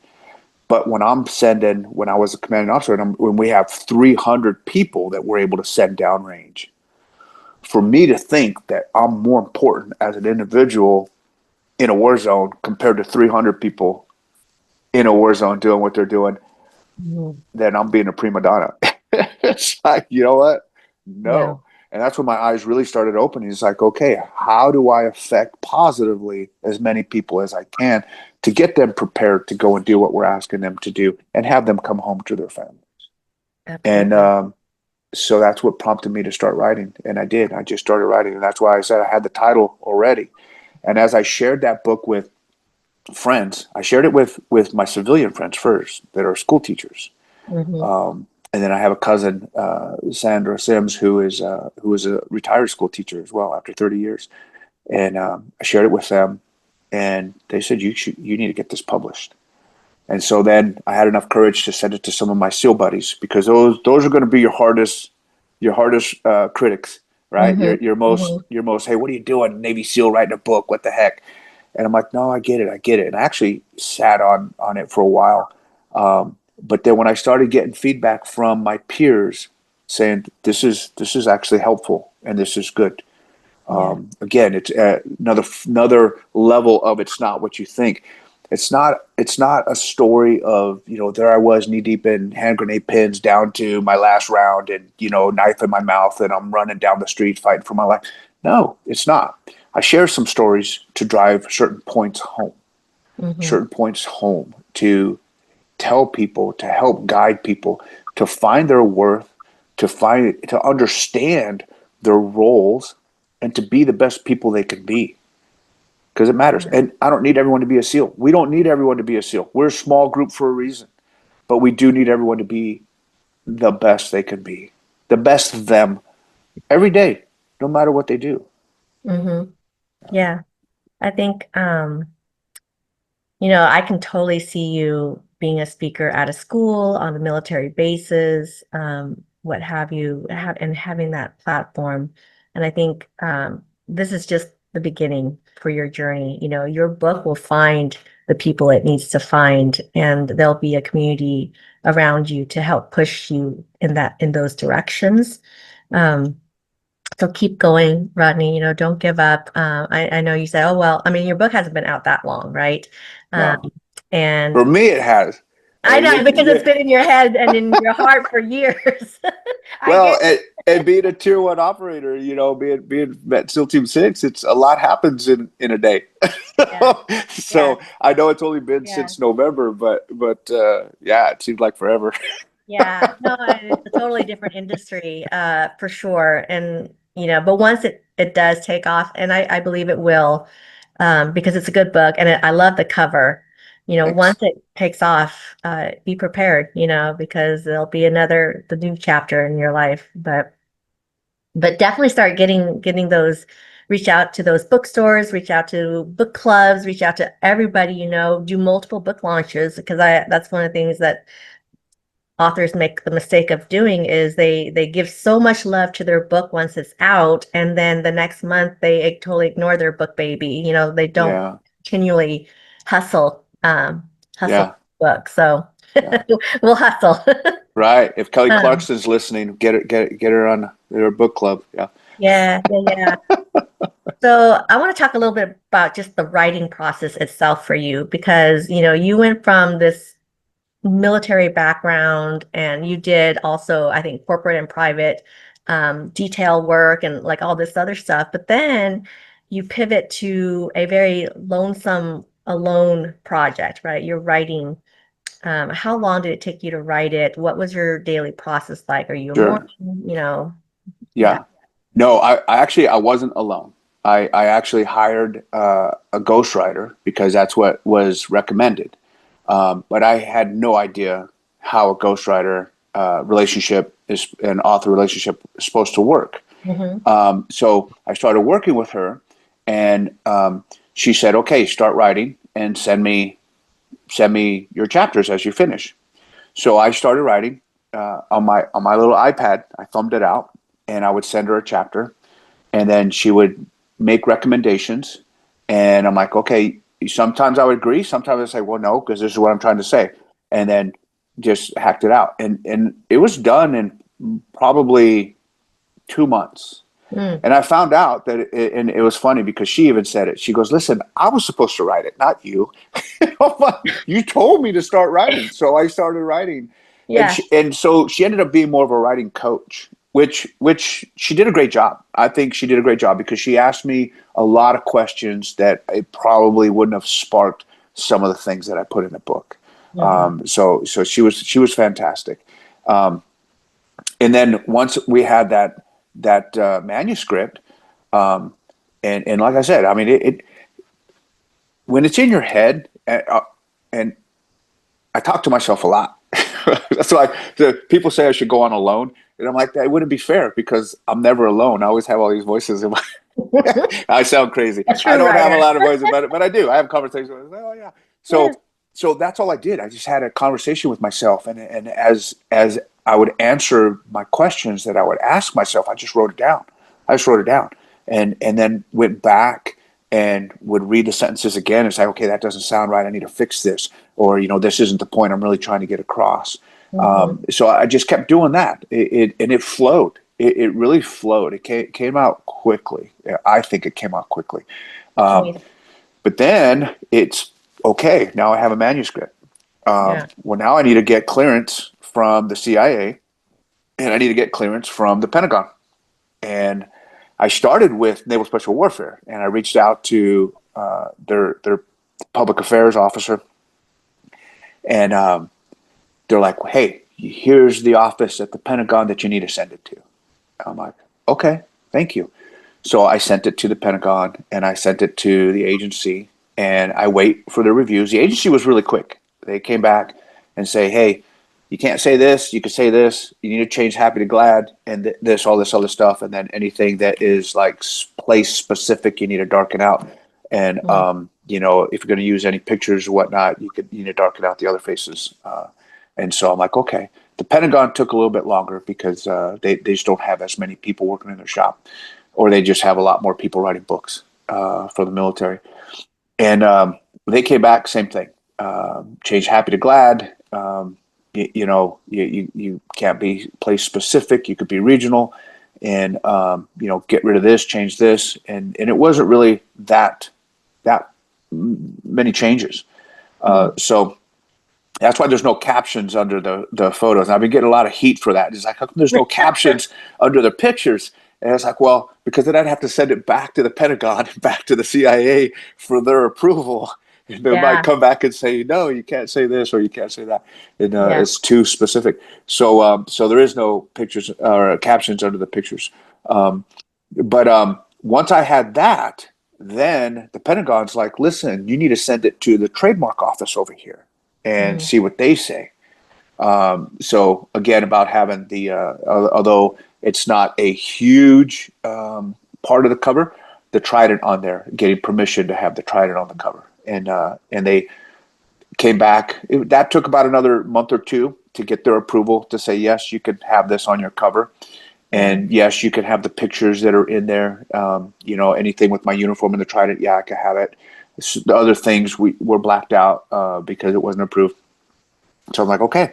But when I was a commanding officer, and when we have 300 people that we're able to send downrange, for me to think that I'm more important as an individual in a war zone compared to 300 people in a war zone doing what they're doing, then I'm being a prima donna. It's like, you know what? Yeah. No. And that's when my eyes really started opening. It's like, okay, how do I affect positively as many people as I can to get them prepared to go and do what we're asking them to do and have them come home to their families? And Absolutely. so that's what prompted me to start writing. And I did. I just started writing. And that's why I said I had the title already. And as I shared that book with friends, I shared it with my civilian friends first that are school teachers. And then I have a cousin, Sandra Sims, who is a retired school teacher as well after 30 years. And I shared it with them, and they said you need to get this published. And so then I had enough courage to send it to some of my SEAL buddies, because those are going to be your hardest critics, right? Your most hey, what are you doing, Navy SEAL, writing a book? What the heck? And I'm like, no, I get it. And I actually sat on it for a while. But then when I started getting feedback from my peers saying this is actually helpful and this is good, again, it's another level of it's not what you think. It's not a story of there I was knee deep in hand grenade pins down to my last round and knife in my mouth and I'm running down the street fighting for my life. No, it's not. I share some stories to drive certain points home to tell people, to help guide people to find their worth, to understand their roles, and to be the best people they can be. Because it matters. And I don't need everyone to be a SEAL. We don't need everyone to be a SEAL. We're a small group for a reason. But we do need everyone to be the best they can be, the best of them every day, no matter what they do. Yeah. I think I can totally see you being a speaker at a school, on the military bases, what have you, and having that platform. And I think this is just the beginning for your journey. Your book will find the people it needs to find, and there'll be a community around you to help push you in those directions. Um, so keep going, Rodney. Don't give up. I know you said, oh, well, I mean, your book hasn't been out that long, right? No, And for me, it has. I know, because it's Yeah. been in your head and in your heart for years. I Well, get and being a tier one operator, being at SEAL Team 6, it's a lot happens in a day. yeah, yeah, So I know it's only been yeah. since November, but yeah, it seems like forever. Yeah, no, it's a totally different industry, for sure. And but once it does take off, and I believe it will, because it's a good book, and I love the cover. Once Thanks. it takes off, be prepared, because there'll be the new chapter in your life. But definitely start getting those. Reach out to those bookstores, reach out to book clubs, reach out to everybody, do multiple book launches, because that's one of the things that authors make the mistake of doing is they give so much love to their book once it's out, and then the next month they totally ignore their book baby. They don't Yeah, continually hustle hustle yeah, the book. So yeah. we'll hustle. Right. If Kelly um, Clarkson's listening, get her on her book club. Yeah. yeah, yeah, yeah. So I want to talk a little bit about just the writing process itself for you, because you went from this military background, and you did also, I think, corporate and private, detail work and like all this other stuff. But then you pivot to a very lonesome alone project, right? You're writing. How long did it take you to write it? What was your daily process like? Are you a morning, Sure. yeah. Yeah. No, I wasn't alone. I actually hired a ghostwriter because that's what was recommended. But I had no idea how a ghostwriter relationship is an author relationship is supposed to work. Hmm. So I started working with her, and she said, "Okay, start writing and send me your chapters as you finish." So I started writing on my little iPad. I thumbed it out, and I would send her a chapter, and then she would make recommendations. And I'm like, okay. Sometimes I would agree. Sometimes I say, well, no, because this is what I'm trying to say, and then just hacked it out. And it was done in probably 2 months. Mm. And I found out that, and it was funny because she even said it. She goes, "Listen, I was supposed to write it, not you. You told me to start writing, so I started writing." And Yeah. so she ended up being more of a writing coach, which she did a great job. I think she did a great job because she asked me a lot of questions that it probably wouldn't have sparked some of the things that I put in the book. Hmm. So she was fantastic. Um, and then once we had that manuscript, um, and like I said, I mean it when it's in your head, and I talk to myself a lot. That's why people say I should go on alone, and I'm like, that wouldn't be fair because I'm never alone. I always have all these voices in my. I sound crazy. A I true don't have a writer. lot of voices, but I do. I have conversations with. Oh yeah. Yeah. So that's all I did. I just had a conversation with myself, and as I would answer my questions that I would ask myself, I just wrote it down. I just wrote it down, and then went back and would read the sentences again and say, okay, that doesn't sound right. I need to fix this, or this isn't the point I'm really trying to get across. Hmm. So I just kept doing that. And it flowed. It really flowed. It came out quickly. I think it came out quickly. That's Um, amazing. but then it's okay. Now I have a manuscript. Yeah. Well, now I need to get clearance from the CIA, and I need to get clearance from the Pentagon. And I started with Naval Special Warfare, and I reached out to their public affairs officer, and they're like, "Hey, here's the office at the Pentagon that you need to send it to." I'm like, "Okay, thank you." So I sent it to the Pentagon, and I sent it to the agency, and I wait for the reviews. The agency was really quick. They came back and say, "Hey, you can't say this. You can say this. You need to change happy to glad, and this, all this other stuff, and then anything that is like place specific, you need to darken out. And Mm. if you're going to use any pictures or whatnot, you need to darken out the other faces." And so I'm like, okay. The Pentagon took a little bit longer because they just don't have as many people working in their shop, or they just have a lot more people writing books for the military. And they came back, same thing. Change happy to glad. You can't be place specific. You could be regional, and get rid of this, change this, and it wasn't really that many changes. Mm. So That's why there's no captions under the photos. And I've been getting a lot of heat for that. It's like, how come there's no captions under the pictures? And it's like, well, because then I'd have to send it back to the Pentagon and back to the CIA for their approval. And they might Yeah. come back and say, no, you can't say this or you can't say that. And Yeah. it's too specific. So there is no pictures or captions under the pictures. But once I had that, then the Pentagon's like, listen, you need to send it to the trademark office over here and Mm. see what they say. So again, about having although it's not a huge part of the cover, the Trident on there, getting permission to have the Trident on the cover, and they came back. That took about another month or two to get their approval to say yes, you can have this on your cover. And yes, you can have the pictures that are in there. Anything with my uniform and the Trident, yeah, I can have it. The other things were blacked out because it wasn't approved. So I'm like, okay.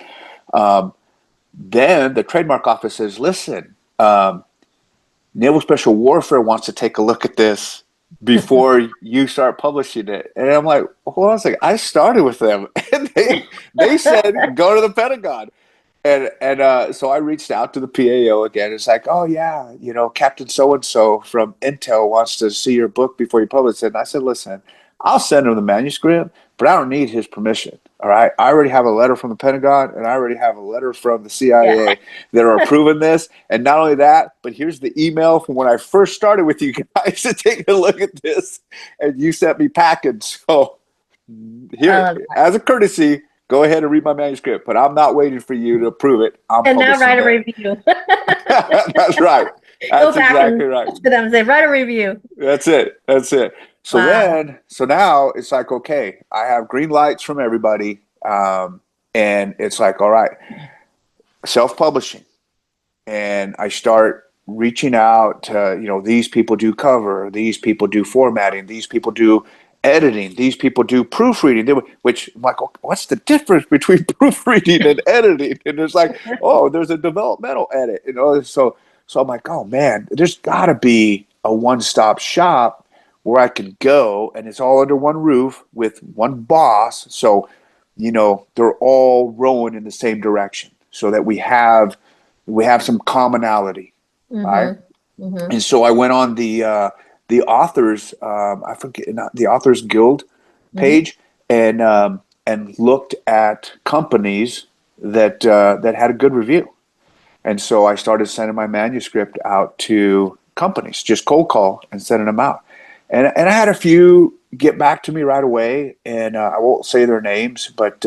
Then the trademark office says, listen, Naval Special Warfare wants to take a look at this before you start publishing it. And I'm like, hold on a second. I started with them. And they said, go to the Pentagon. And so I reached out to the PAO again. It's like, oh, yeah, Captain so-and-so from Intel wants to see your book before you publish it. And I said, listen, I'll send him the manuscript, but I don't need his permission. All right. I already have a letter from the Pentagon and I already have a letter from the Yeah. CIA that are approving this. And not only that, but here's the email from when I first started with you guys to take a look at this. And you sent me packing. So here, as a courtesy, go ahead and read my manuscript, but I'm not waiting for you to approve it. I'm And now publishing write a it. review. That's right. Go That's back exactly and right. to them and say, write a review. That's it. That's it. So Wow. so now it's like, okay, I have green lights from everybody. And it's like, all right, self-publishing. And I start reaching out to, these people do cover, these people do formatting, these people do editing, these people do proofreading, which I'm like, what's the difference between proofreading and editing? And it's like, oh, there's a developmental edit. So I'm like, oh man, there's got to be a one-stop shop where I can go and it's all under one roof with one boss. So, they're all rowing in the same direction so that we have some commonality, right? Mm-hmm. And so I went on the authors, I forget, not the Authors Guild Mm-hmm. page, and looked at companies that had a good review. And so I started sending my manuscript out to companies, just cold call and sending them out. And I had a few get back to me right away, and I won't say their names, but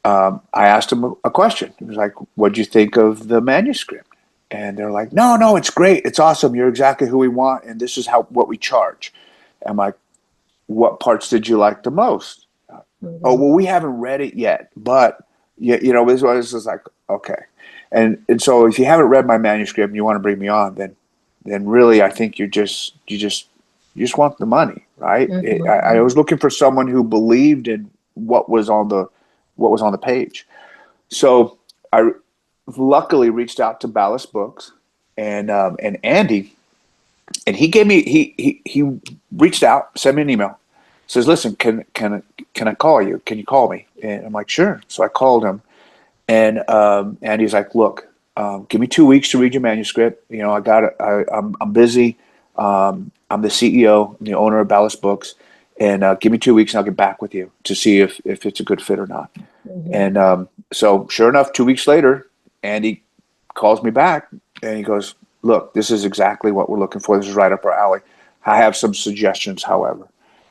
I asked them a question. It was like, "What'd you think of the manuscript?" And they're like, "No, it's great. It's awesome. You're exactly who we want, and this is what we charge." I'm like, "What parts did you like the most?" Oh, Mm-hmm. well, we haven't read it yet, but this is like, okay. And so if you haven't read my manuscript and you want to bring me on, then really I think you just want the money, right? I Mm-hmm. was looking for someone who believed in what was on the page. So I luckily reached out to Ballast Books and Andy, and he gave me he reached out, sent me an email, says, "Listen, can I call you? Can you call me?" And I'm like, "Sure." So I called him, and he's like, "Look, give me 2 weeks to read your manuscript. I got it. I'm busy. I'm the CEO, and the owner of Ballast Books, and give me 2 weeks, and I'll get back with you to see if it's a good fit or not." Mm-hmm. And so, sure enough, 2 weeks later, Andy calls me back, and he goes, "Look, this is exactly what we're looking for. This is right up our alley. I have some suggestions, however."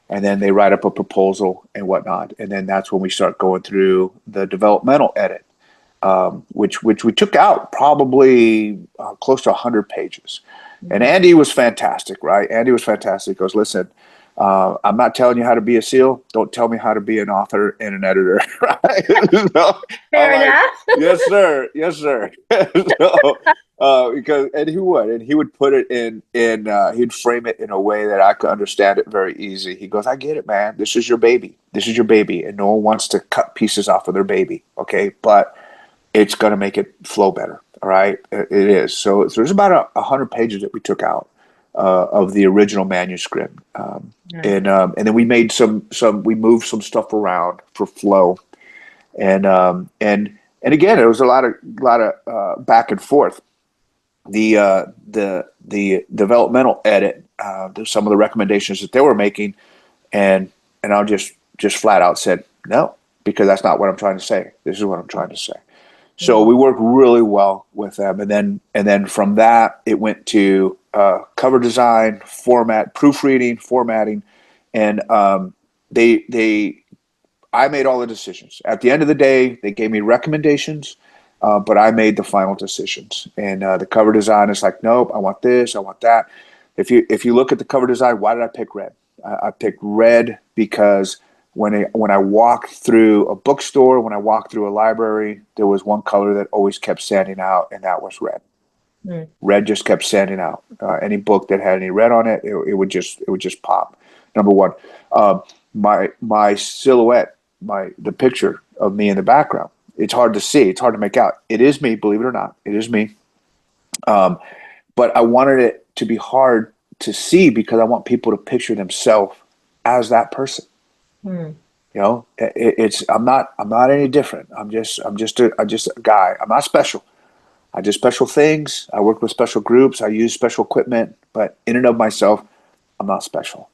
And then they write up a proposal and whatnot, and then that's when we start going through the developmental edit, which we took out probably close to 100 pages. And Mm-hmm. Andy was fantastic, right? Andy was fantastic. He goes, "Listen, I'm not telling you how to be a SEAL. Don't tell me how to be an author and an editor." Right? So I'm Fair like, enough. "Yes, sir. Yes, sir." And he would put it he'd frame it in a way that I could understand it very easy. He goes, "I get it, man. This is your baby. This is your baby, and no one wants to cut pieces off of their baby. Okay, but it's going to make it flow better. All right, it is. So there's about 100 pages that we took out of the original manuscript, Yeah. and then we made we moved some stuff around for flow, And again, it was a lot of back and forth. The developmental edit, there's some of the recommendations that they were making, and I just flat out said no, because that's not what I'm trying to say. This is what I'm trying to say. So we worked really well with them, and then from that it went to cover design, format, proofreading, formatting, and they I made all the decisions. At the end of the day, they gave me recommendations, but I made the final decisions. And the cover design is like, nope, I want this, I want that. If you look at the cover design, why did I pick red? I picked red because when I walked through a bookstore, when I walked through a library, there was one color that always kept standing out, and that was red. Mm. Red just kept standing out. Any book that had any red on it, it would just pop. Number one, my silhouette, the picture of me in the background. It's hard to see. It's hard to make out. It is me, believe it or not. It is me. But I wanted it to be hard to see because I want people to picture themselves as that person. Mm. You know, it's I'm not any different. I'm just a guy. I'm not special. I do special things. I work with special groups. I use special equipment. But in and of myself, I'm not special.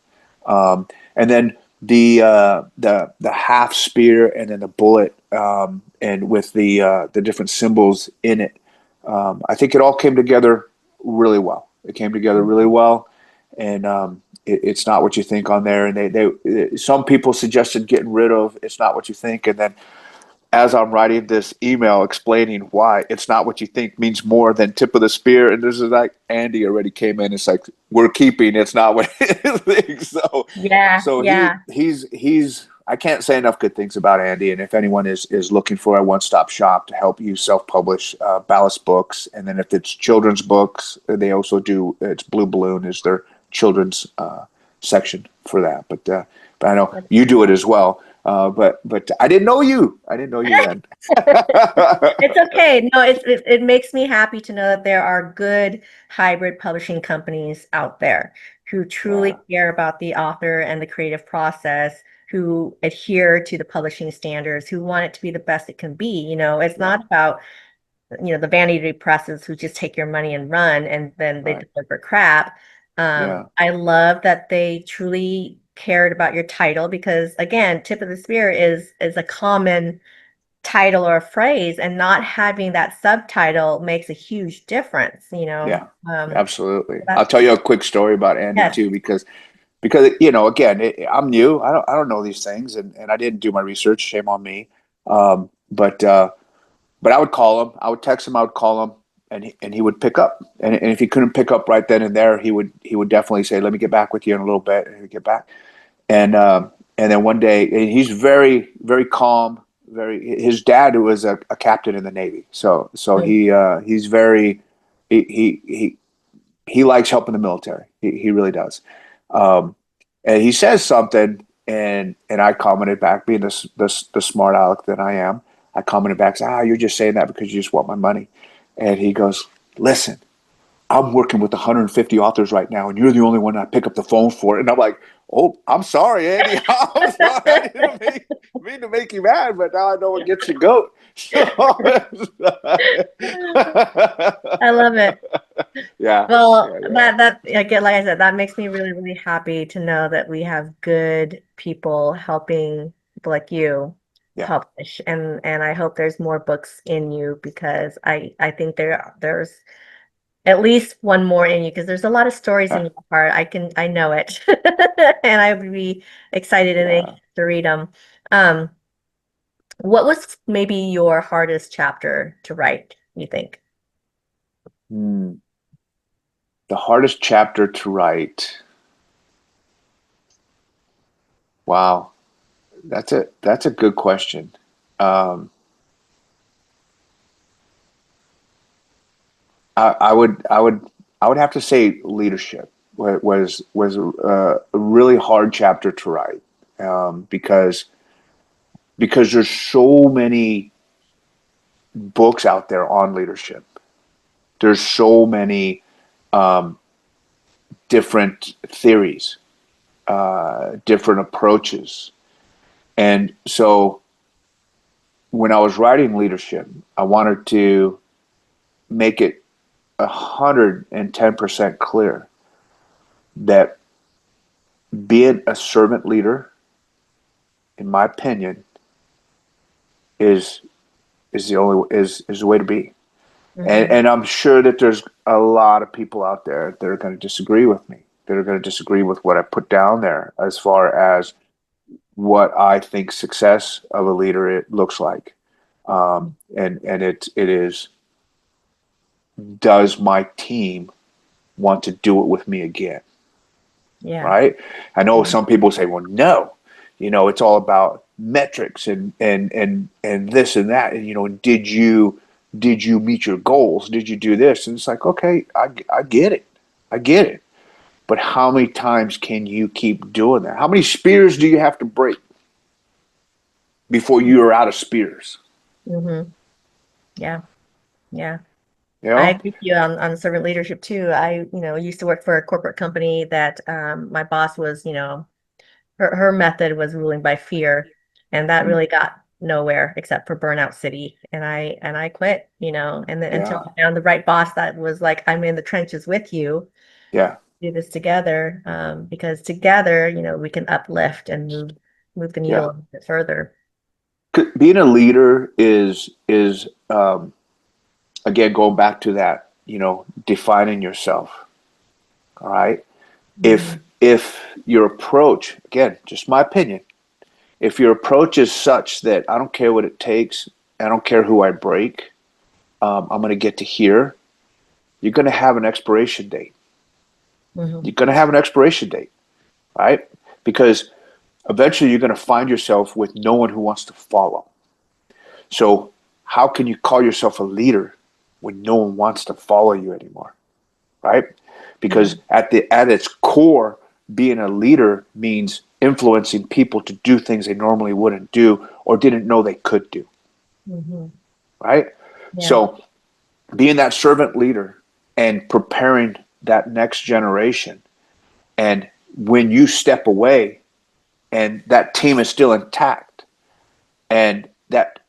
And then the half spear and then the bullet, and with the different symbols in it. I think it all came together really well. It came together really well, and it's not what you think on there. And they some people suggested getting rid of "It's Not What You Think," and then as I'm writing this email explaining why "It's Not What You Think" means more than tip of the spear, and this is like Andy already came in. It's like, we're keeping "It's Not What You Think." Yeah, So yeah. he's I can't say enough good things about Andy. And if anyone is looking for a one-stop shop to help you self-publish, Ballast Books, and then if it's children's books, they also do. It's Blue Balloon is their children's section for that. But I know you do it as well. But I didn't know you. I didn't know you then. It's okay. No, it makes me happy to know that there are good hybrid publishing companies out there who Yeah, truly care about the author and the creative process, who adhere to the publishing standards, who want it to be the best it can be. It's yeah, not about, the vanity presses who just take your money and run and then they right. deliver crap. Yeah, I love that they truly cared about your title because again, tip of the spear is a common title or a phrase, and not having that subtitle makes a huge difference, yeah, Um, absolutely. I'll that's tell you a quick story about Andy yes. too, because again, I'm new. I don't know these things, and I didn't do my research. Shame on me. Um, but uh, but I would call him. I would text him. I would call him, and he would pick up. And if he couldn't pick up right then and there, he would definitely say, "Let me get back with you in a little bit." And he'd get back. And then one day, and he's very very calm. His dad was a captain in the Navy, so Mm. he's very he likes helping the military. He really does. Um, and he says something, and I commented back, being the smart aleck that I am. I commented back, say, you're just saying that because you just want my money. And he goes, listen, I'm working with 150 authors right now, and you're the only one I pick up the phone for. And I'm like, oh, I'm sorry, Andy. I'm sorry. I didn't mean to make you mad, but now I know what gets you goat. So, I love it. yeah, Well, yeah, yeah, that again, like I said, that makes me really, really happy to know that we have good people helping people like you yeah. publish, and I hope there's more books in you because I think there's at least one more in you because there's a lot of stories in Yeah. your heart. I know it, and I would be excited and Yeah. anxious to read them. Um, what was maybe your hardest chapter to write, you think? Hmm. The hardest chapter to write. Wow, that's a good question. Um, I would have to say leadership was a really hard chapter to write, because there's so many books out there on leadership. There's so many um, different theories, different approaches, and so when I was writing leadership, I wanted to make it 110% clear that being a servant leader, in my opinion, is the way to be. Mm-hmm. And I'm sure that there's a lot of people out there that are going to disagree with me, that are going to disagree with what I put down there as far as what I think success of a leader it looks like. And it is, does my team want to do it with me again? Yeah. Right? I know Mhm. some people say, well, no, it's all about metrics and this and that. And, did you meet your goals? Did you do this? And it's like, okay, I get it. I get it. But how many times can you keep doing that? How many spears do you have to break before you are out of spears? Mhm. Yeah. Yeah. You I know? agree with you on servant leadership too. I, used to work for a corporate company that my boss was, her method was ruling by fear, and that Mm, really got nowhere except for Burnout City. And I quit, and then until yeah. I found the right boss that was like, I'm in the trenches with you, Yeah. do this together, because together, we can uplift and move the needle Yeah. a bit further. Being a leader is again going back to that, defining yourself. All right. If Mhm. if your approach, again, just my opinion, if your approach is such that I don't care what it takes, I don't care who I break, I'm going to get to here, you're going to have an expiration date. Mhm. You're going to have an expiration date, right? Because eventually you're going to find yourself with no one who wants to follow. So how can you call yourself a leader when no one wants to follow you anymore, right? Because Mhm. at its core, being a leader means influencing people to do things they normally wouldn't do or didn't know they could do, Mhm. right? Yeah. So being that servant leader and preparing that next generation, and when you step away and that team is still intact, and that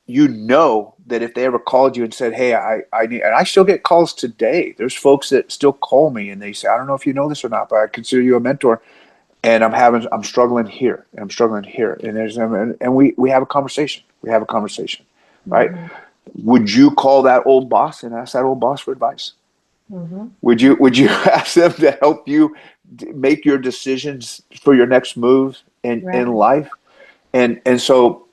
that if they ever called you and said, hey, I need, and I still get calls today, there's folks that still call me and they say, I don't know if you know this or not, but I consider you a mentor, and I'm struggling here and I'm struggling here, and we have a conversation, right? Mhm. Would you call that old boss and ask that old boss for advice? Mhm. Would you ask them to help you make your decisions for your next move in Right. life? And so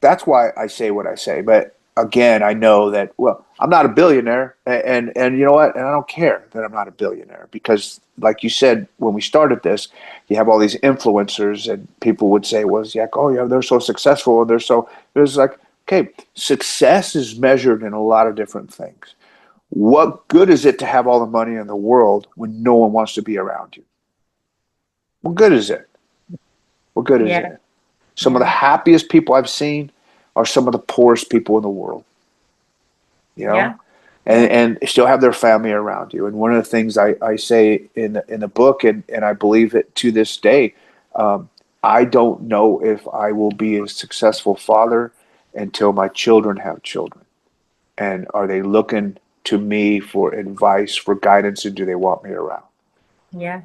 that's why I say what I say. But again, I know that, well, I'm not a billionaire, and you know what? And I don't care that I'm not a billionaire, because like you said when we started this, you have all these influencers and people would say, well, yeah, oh yeah, they're so successful and it was like, okay, success is measured in a lot of different things. What good is it to have all the money in the world when no one wants to be around you? What good is it? What good is Yeah. it? Some of the Yeah. happiest people I've seen are some of the poorest people in the world, you know, Yeah. and, Yeah. and still have their family around you. And one of the things I say in the book, and I believe it to this day, um, I don't know if I will be a successful father until my children have children. And are they looking to me for advice, for guidance, and do they want me around? Yeah.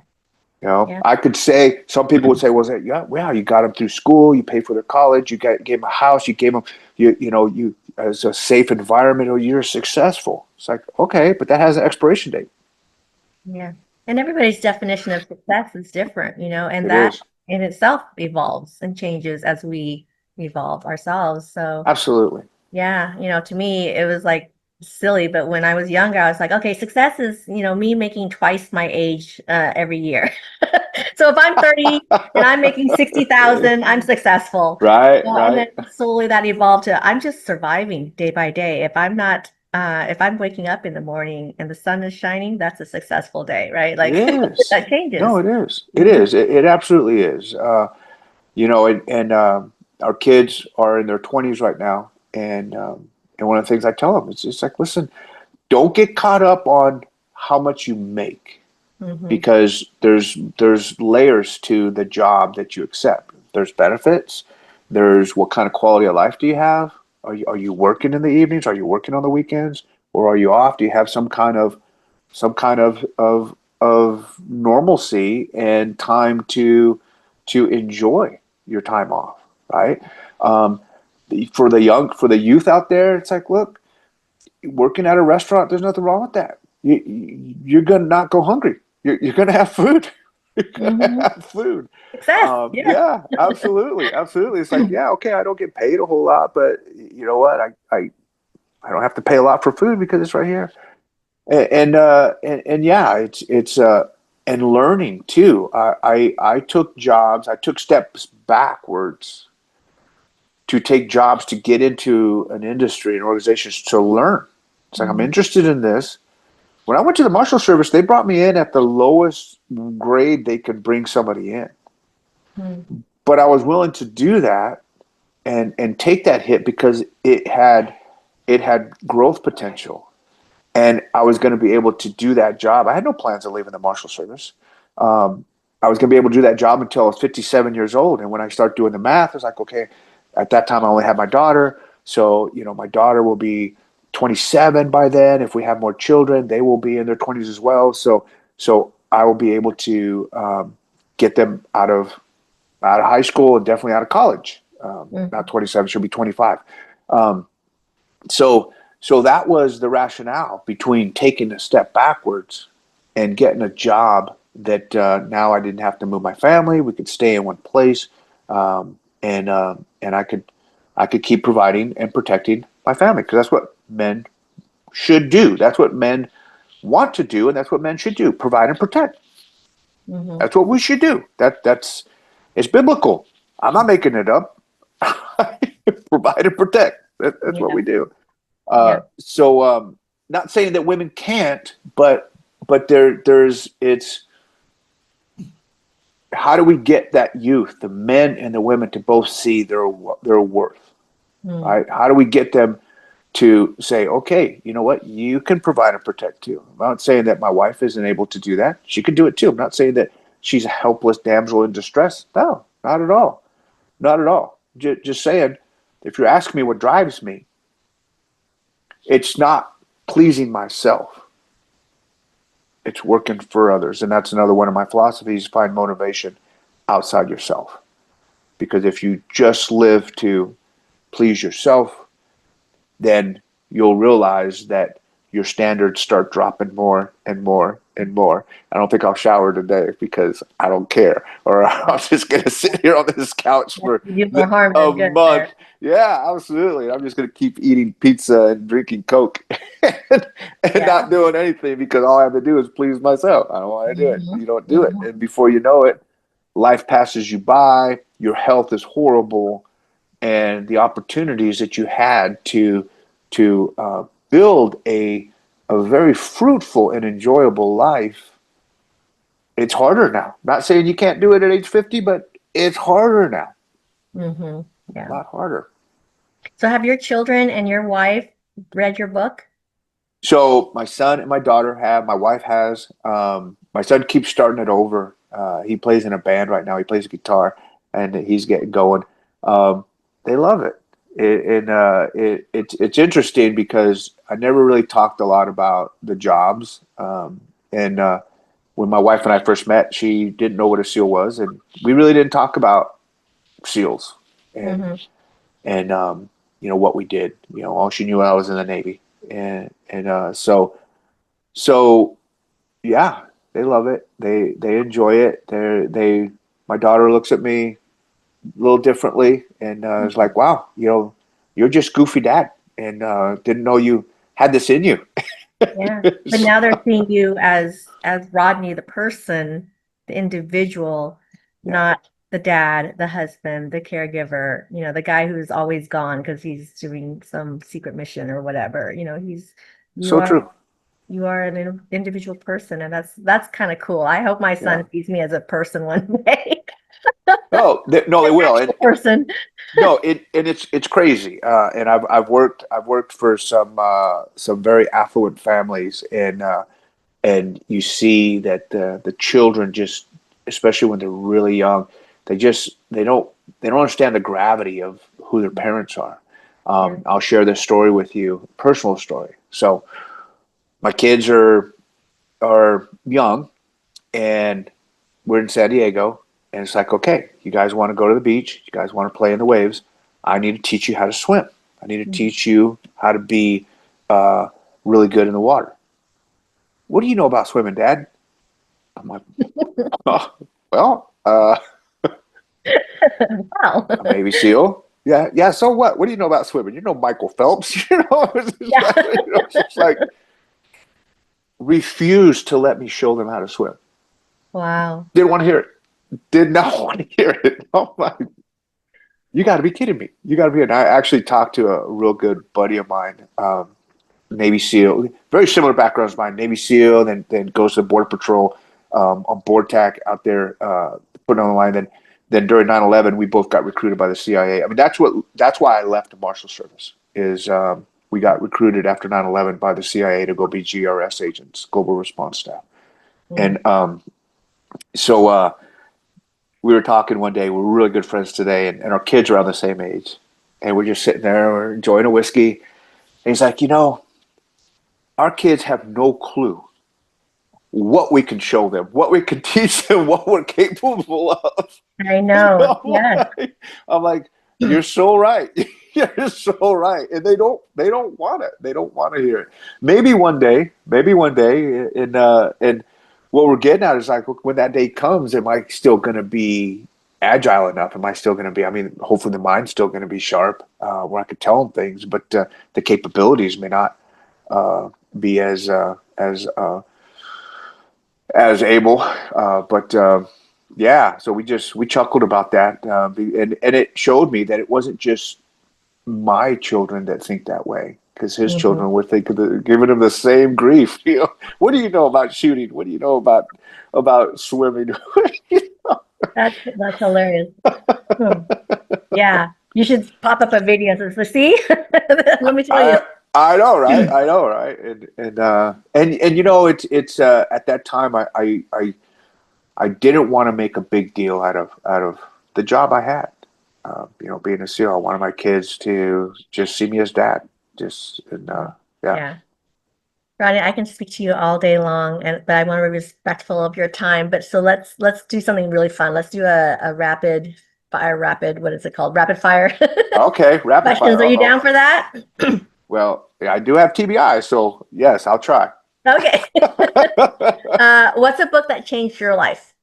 Yeah. I could say, some people would say, "Was it? Yeah, wow, you got them through school, you paid for their college, gave them a house, you gave them, you as a safe environment, or you're successful." It's like, okay, but that has an expiration date. Yeah. And everybody's definition of success is different, and It that is in itself evolves and changes as we evolve ourselves. So, absolutely. yeah, to me, it was like silly, but when I was younger, I was like, okay, success is, me making twice my age every year. So if I'm 30 and I'm making 60,000, I'm successful. Right, And then right. slowly that evolved to I'm just surviving day by day. If I'm waking up in the morning and the sun is shining, that's a successful day, right? It Like is. that No, changes. it is. It Hmm. is. It absolutely is. And our kids are in their 20s right now, and one of the things I tell them is just like, listen, don't get caught up on how much you make, Hmm. because there's layers to the job that you accept. There's benefits. There's what kind of quality of life do you have, Are you working in the evenings? Are you working on the weekends? Or are you off? Do you have some kind of normalcy and time to enjoy your time off, right? Um, for the youth out there, it's like, look, working at a restaurant, there's nothing wrong with that. You're gonna not go hungry. You're gonna have food. You're gonna Hmm. have food. Success. Yeah. Yeah, absolutely, absolutely. It's like, yeah, okay, I don't get paid a whole lot, but you know what? I don't have to pay a lot for food because it's right here. And yeah, it's and learning too. I took jobs. I took steps backwards to take jobs to get into an industry and organizations to learn. It's like I'm Hmm. interested in this. When I went to the Marshal Service, they brought me in at the lowest grade they could bring somebody in. But I was willing to do that and take that hit because it had growth potential, and I was going to be able to do that job. I had no plans of leaving the Marshal Service. Um, I was going to be able to do that job until I was 57 years old. And when I started doing the math, I was like, okay, at that time I only had my daughter. So, my daughter will be 27 by then. If we have more children, they will be in their 20s as well. So I will be able to get them out of high school and definitely out of college. Not Hmm. 27, she'll be 25. Um, so so that was the rationale between taking a step backwards and getting a job that now I didn't have to move my family. We could stay in one place, and I could keep providing and protecting my family because that's what men should do. That's what men want to do, and that's what men should do: provide and protect. Hmm. That's what we should do. That's it's biblical. I'm not making it up. Provide and protect. That's what Yeah. we do. Yeah. So, not saying that women can't, but there's it's how do we get that youth, the men and the women, to both see their worth, Mm. right? How do we get them to say, okay, you know what, you can provide and protect too. I'm not saying that my wife isn't able to do that; she can do it too. I'm not saying that she's a helpless damsel in distress. No, not at all, not at all. Just saying, if you're asking me what drives me, it's not pleasing myself. It's working for others. And that's another one of my philosophies: find motivation outside yourself. Because if you just live to please yourself, then you'll realize that your standards start dropping more and more and more. I don't think I'll shower today because I don't care, or I'm just going to sit here on this couch Yeah. for You do more harm a than good month. there. Yeah, absolutely. I'm just going to keep eating pizza and drinking Coke and Yeah. not doing anything because all I have to do is please myself. I don't want to do it. Hmm. You don't do it. Hmm. And before you know it, life passes you by. Your health is horrible, and the opportunities that you had to build a very fruitful and enjoyable life, it's harder now. Not saying you can't do it at age 50, but it's harder now. Hmm. A Yeah. lot harder. So have your children and your wife read your book? So my son and my daughter have. My wife has. My son keeps starting it over. He plays in a band right now. He plays guitar, and he's getting going. They love it. It's interesting because I never really talked a lot about the jobs. And when my wife and I first met, she didn't know what a SEAL was, and we really didn't talk about SEALs and Hmm. and what we did. All she knew I was in the Navy, and so yeah, they love it. They enjoy it. My daughter looks at me a little differently and is like, "Wow, you're just goofy dad, and didn't know you had this in you." Yeah. But now they're seeing you as Rodney, the person, the individual, Yeah, not the dad, the husband, the caregiver, the guy who's always gone because he's doing some secret mission or whatever. You so are true. you are an individual person, and that's kind of cool. I hope my Yeah. son sees me as a person one day. Oh, no, they An will, actual and person. no, it's crazy. And I've worked for some very affluent families, and you see that the children just, especially when they're really young, they don't understand the gravity of who their parents are. Yeah. I'll share this story with you, personal story. So my kids are young, and we're in San Diego, and it's like, okay, you guys want to go to the beach, you guys want to play in the waves. I need to teach you how to swim. I need to Mhm. teach you how to be uh, really good in the water. What do you know about swimming, Dad? I'm like, oh, well, Wow. a Navy SEAL. Yeah, yeah. So what? What do you know about swimming? You know Michael Phelps. Yeah. It's just like refused to let me show them how to swim. Wow. Didn't want to hear it. Did not want to hear it. Oh my! You got to be kidding me. You got to be. And I actually talked to a real good buddy of mine, Navy SEAL, very similar backgrounds to mine. Navy SEAL, then goes to the Border Patrol on board tack out there, putting on the line. Then during 9/11, we both got recruited by the CIA. I mean, that's why I left the Marshal Service. Is we got recruited after 9/11 by the CIA to go be GRS agents, Global Response Staff, Mm. and so we were talking one day. We're really good friends today, and our kids are around the same age, and we're just sitting there, we're enjoying a whiskey. And he's like, our kids have no clue what we can show them, what we can teach them, what we're capable of. I know. Yes. I'm like, you're so right. You're so right. And they don't want it. They don't want to hear it. Maybe one day, and what we're getting at is like, when that day comes, am I still going to be agile enough? Am I still going to be? I mean, hopefully the mind's still going to be sharp, where I could tell them things, but the capabilities may not be as able. But yeah, so we chuckled about that, and it showed me that it wasn't just my children that think that way, because his Mhm. children were thinking, giving him the same grief. What do you know about shooting? What do you know about swimming? That's hilarious. Hmm. Yeah. You should pop up a video and say, see? Let me tell you. I I know, right? I know, right? And it's at that time I didn't want to make a big deal out of the job I had. Being a SEAL, I wanted my kids to just see me as dad. Just and yeah. Yeah. Rodney, I can speak to you all day long, but I want to be respectful of your time. But so let's do something really fun. Let's do a rapid, what is it called? Rapid fire Okay, rapid questions. fire. Are you Uh-oh. down for that? Well, I do have TBI, so yes, I'll try. Okay. What's a book that changed your life?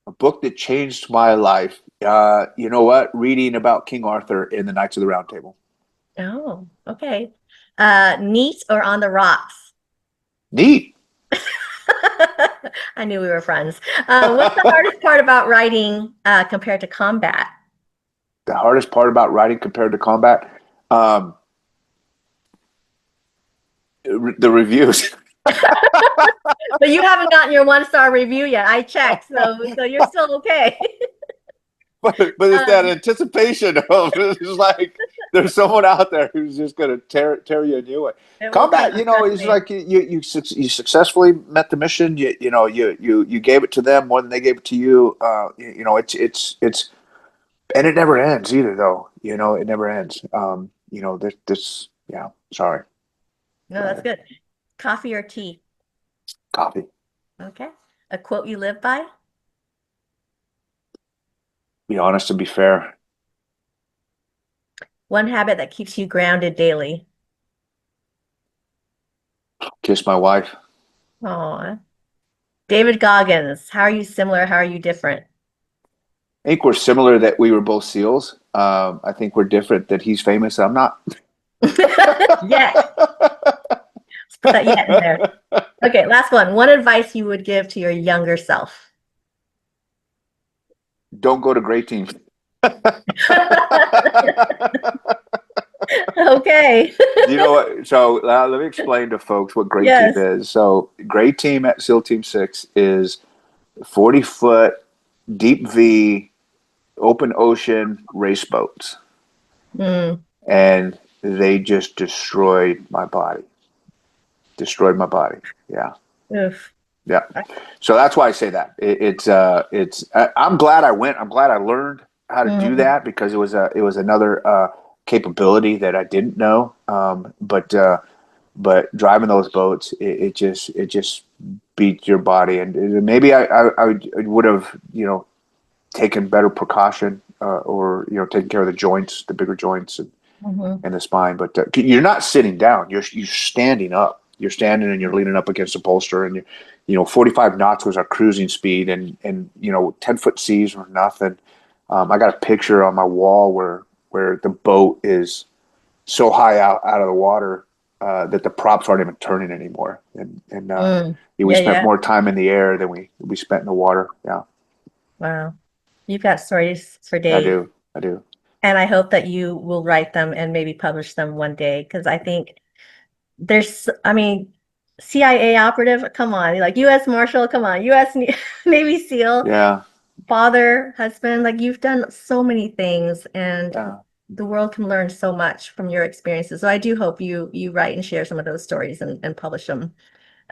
A book that changed my life. You know what? Reading about King Arthur in the Knights of the Round Table. Oh, okay. Neat or on the rocks? Neat. I knew we were friends. What's the hardest part about writing compared to combat? The hardest part about writing compared to combat, um, the reviews. But you haven't gotten your 1-star review yet. I checked, so you're still okay. But it's that Um, anticipation of it's like there's someone out there who's just going to tear you a new way. it will Combat, come, trust is me. like you successfully met the mission. You gave it to them more than they gave it to you. It's and it never ends either, though. It never ends. This yeah. Sorry, No, go that's ahead. good. Coffee or tea? Coffee. Okay. A quote you live by? Be honest and be fair. One habit that keeps you grounded daily? Kiss my wife. Oh, David Goggins. How are you similar? How are you different? I think we're similar that we were both SEALs. I think we're different that he's famous. I'm not. Yet. Let's put that yet in there. Okay, last one. One advice you would give to your younger self. Don't go to great teams. Okay. You know what? So let me explain to folks what great team Yes. is. So great team at SEAL Team 6 is 40-foot deep V open ocean race boats. Mm, And they just destroyed my body. Destroyed my body. Yeah. oof. Yeah. So that's why I say that. I'm glad I went. I'm glad I learned how to do Mm, that, because it was another capability that I didn't know. But driving those boats, it just beats your body. And maybe I would have, taken better precaution, or taking care of the joints, the bigger joints, Hmm. and the spine. But you're not sitting down. You're standing up. You're standing and you're leaning up against a bolster, and 45 knots was our cruising speed, and 10-foot seas were nothing. I got a picture on my wall where the boat is so high out of the water, that the props aren't even turning anymore, and Mm. we Yeah, spent yeah. more time in the air than we spent in the water. Yeah, Wow. You've got stories for I days. do. I do. And I hope that you will write them and maybe publish them one day because I think I mean, CIA operative, come on, like U.S. Marshal, come on, U.S. Navy SEAL, Yeah, father, husband, like you've done so many things and yeah. the world can learn so much from your experiences. So I do hope you write and share some of those stories and publish them.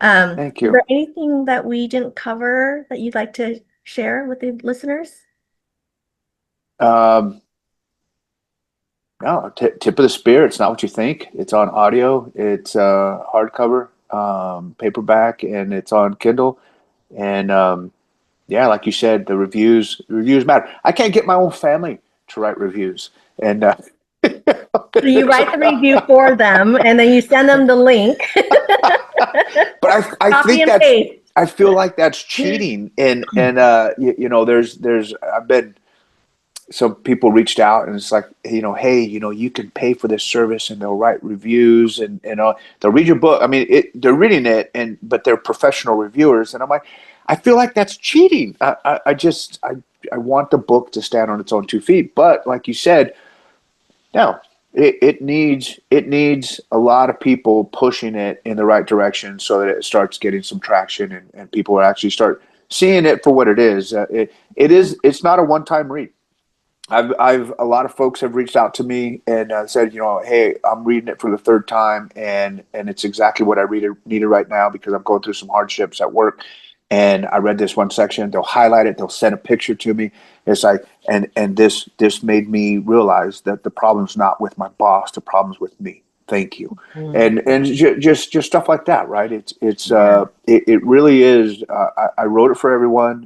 Thank Is you. there anything that we didn't cover that you'd like to share with the listeners? Um, no, tip of the spear. It's not what you think. It's on audio. It's hardcover, paperback, and it's on Kindle. And yeah, like you said, the reviews matter. I can't get my own family to write reviews, and So you it's write the review for them and then you send them the link. but I Copy think and that's paste. I feel like that's cheating, and there's I've been some people reached out and it's like, hey, you can pay for this service and they'll write reviews, and they'll read your book. I mean, they're reading it, but they're professional reviewers, and I'm like, I feel like that's cheating. I want the book to stand on its own 2 feet, but like you said, no, it needs a lot of people pushing it in the right direction so that it starts getting some traction, and people actually start seeing it for what it is. It's not a one-time read. I've a lot of folks have reached out to me and said, hey, I'm reading it for the third time, and it's exactly what I needed right now because I'm going through some hardships at work, and I read this one section. They'll highlight it. They'll send a picture to me. It's like, and this made me realize that the problem's not with my boss. The problem's with me. Thank you, Mm, and just stuff like that, right? yeah. It really is. I wrote it for everyone.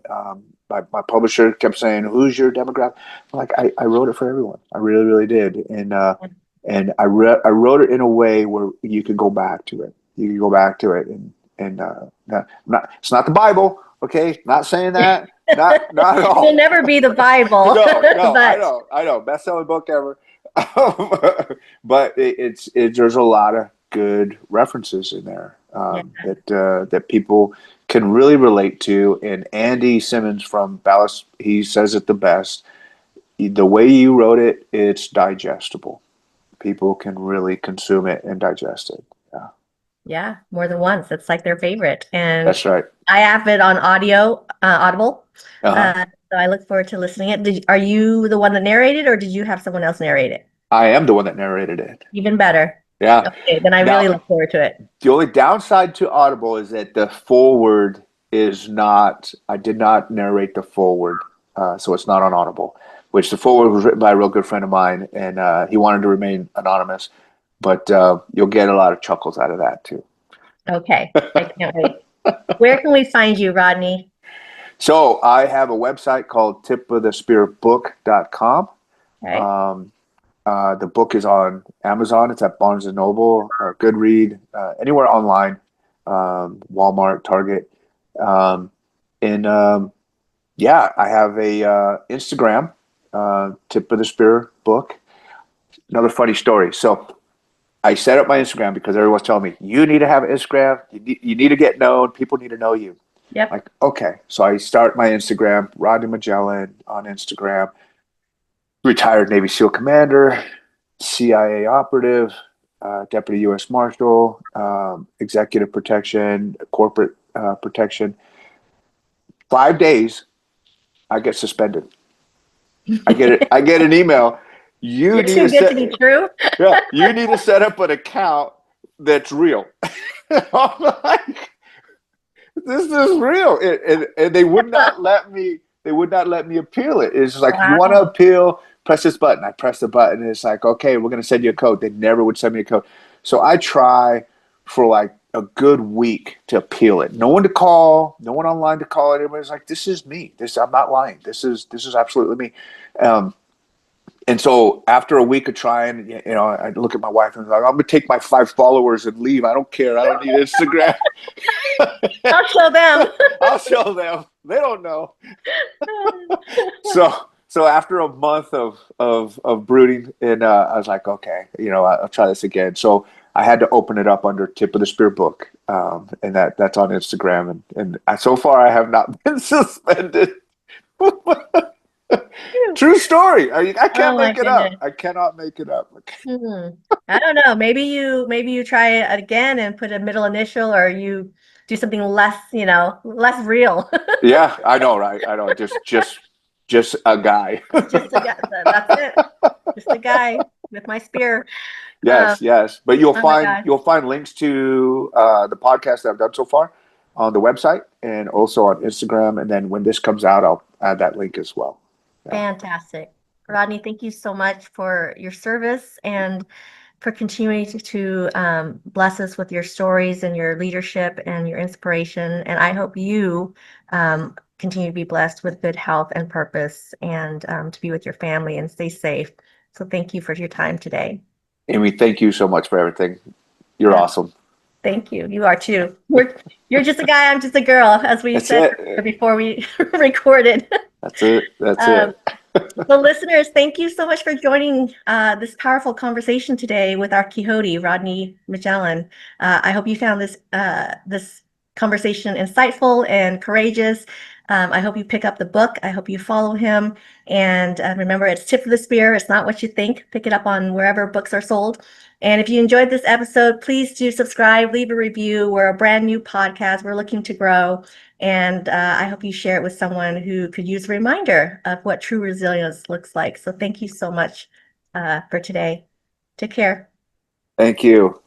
My publisher kept saying, "Who's your demographic?" I'm like, I wrote it for everyone. I really, really did, and I wrote it in a way where you could go back to it. You can go back to it, not it's not the Bible, okay? Not saying that, not at It'll all. never be the Bible, No, no, I but know, I know, best selling book ever. But there's a lot of good references in there, yeah, that people can really relate to. And Andy Simmons from Ballast, he says it the best. The way you wrote it, it's digestible. People can really consume it and digest it. Yeah, yeah, more than once. It's like their favorite. And that's right. I have it on Audible. Uh-huh. So I look forward to listening it. Are you the one that narrated or did you have someone else narrate it? I am the one that narrated it. Even better. Yeah. Okay, then I really Now, look forward to it. the only downside to Audible is that the forward is not, I did not narrate the forward, so it's not on Audible, which the forward was written by a real good friend of mine, and he wanted to remain anonymous, but you'll get a lot of chuckles out of that too. Okay, I can't wait. Where can we find you, Rodney? So I have a website called tipofthespiritbook.com. Right. Um, the book is on Amazon. It's at Barnes and Noble or Goodread, anywhere online, Walmart, Target. Um, and yeah, I have a Instagram, Tip of the Spear book. Another funny story. So I set up my Instagram because everyone's telling me, you need to have an Instagram. You need to get known. People need to know you. Yep. Like, okay. So I start my Instagram, Rodney Magallan on Instagram, retired Navy SEAL commander, CIA operative, deputy U.S. Marshal, executive protection, corporate protection. 5 days, I get suspended. I get it. I get an email. You You're need to too good to be set. true. Yeah, you need to set up an account that's real. I'm like, this is real, and they would not let me. They would not let me appeal it. It's like, if you want to Wow. appeal, press this button. I press the button, and it's like, okay, we're going to send you a code. They never would send me a code. So I try for like a good week to appeal it. No one to call, no one online to call it. Everybody's like, this is me. I'm not lying. This is absolutely me. And so after a week of trying, I look at my wife and I'm like, I'm going to take my 5 followers and leave. I don't care. I don't need Instagram. I'll show them. I'll show them. They don't know. So after a month of brooding, and I was like, okay, I'll try this again. So I had to open it up under Tip of the Spear book, and that's on Instagram. And so far, I have not been suspended. True story. I can't make it up. I cannot make it up. I don't know. Maybe you try it again and put a middle initial, or you do something less, less real. Yeah, I know, right? I know. Just a guy. Just a guy. That's it. Just a guy with my spear. Yes. But you'll find links to the podcast that I've done so far on the website and also on Instagram. And then when this comes out, I'll add that link as well. Yeah. Fantastic. Rodney, thank you so much for your service and for continuing to bless us with your stories and your leadership and your inspiration. And I hope you continue to be blessed with good health and purpose, and to be with your family and stay safe. So thank you for your time today. Amy, thank you so much for everything. You're awesome. Thank you. You are too. You're just a guy, I'm just a girl, as we said before we recorded. That's it. So listeners, thank you so much for joining this powerful conversation today with our Quixote, Rodney Magallan. I hope you found this conversation insightful and courageous. I hope you pick up the book. I hope you follow him. And remember, it's Tip of the Spear. It's not what you think. Pick it up on wherever books are sold. And if you enjoyed this episode, please do subscribe, leave a review. We're a brand new podcast. We're looking to grow. And I hope you share it with someone who could use a reminder of what true resilience looks like. So thank you so much for today. Take care. Thank you.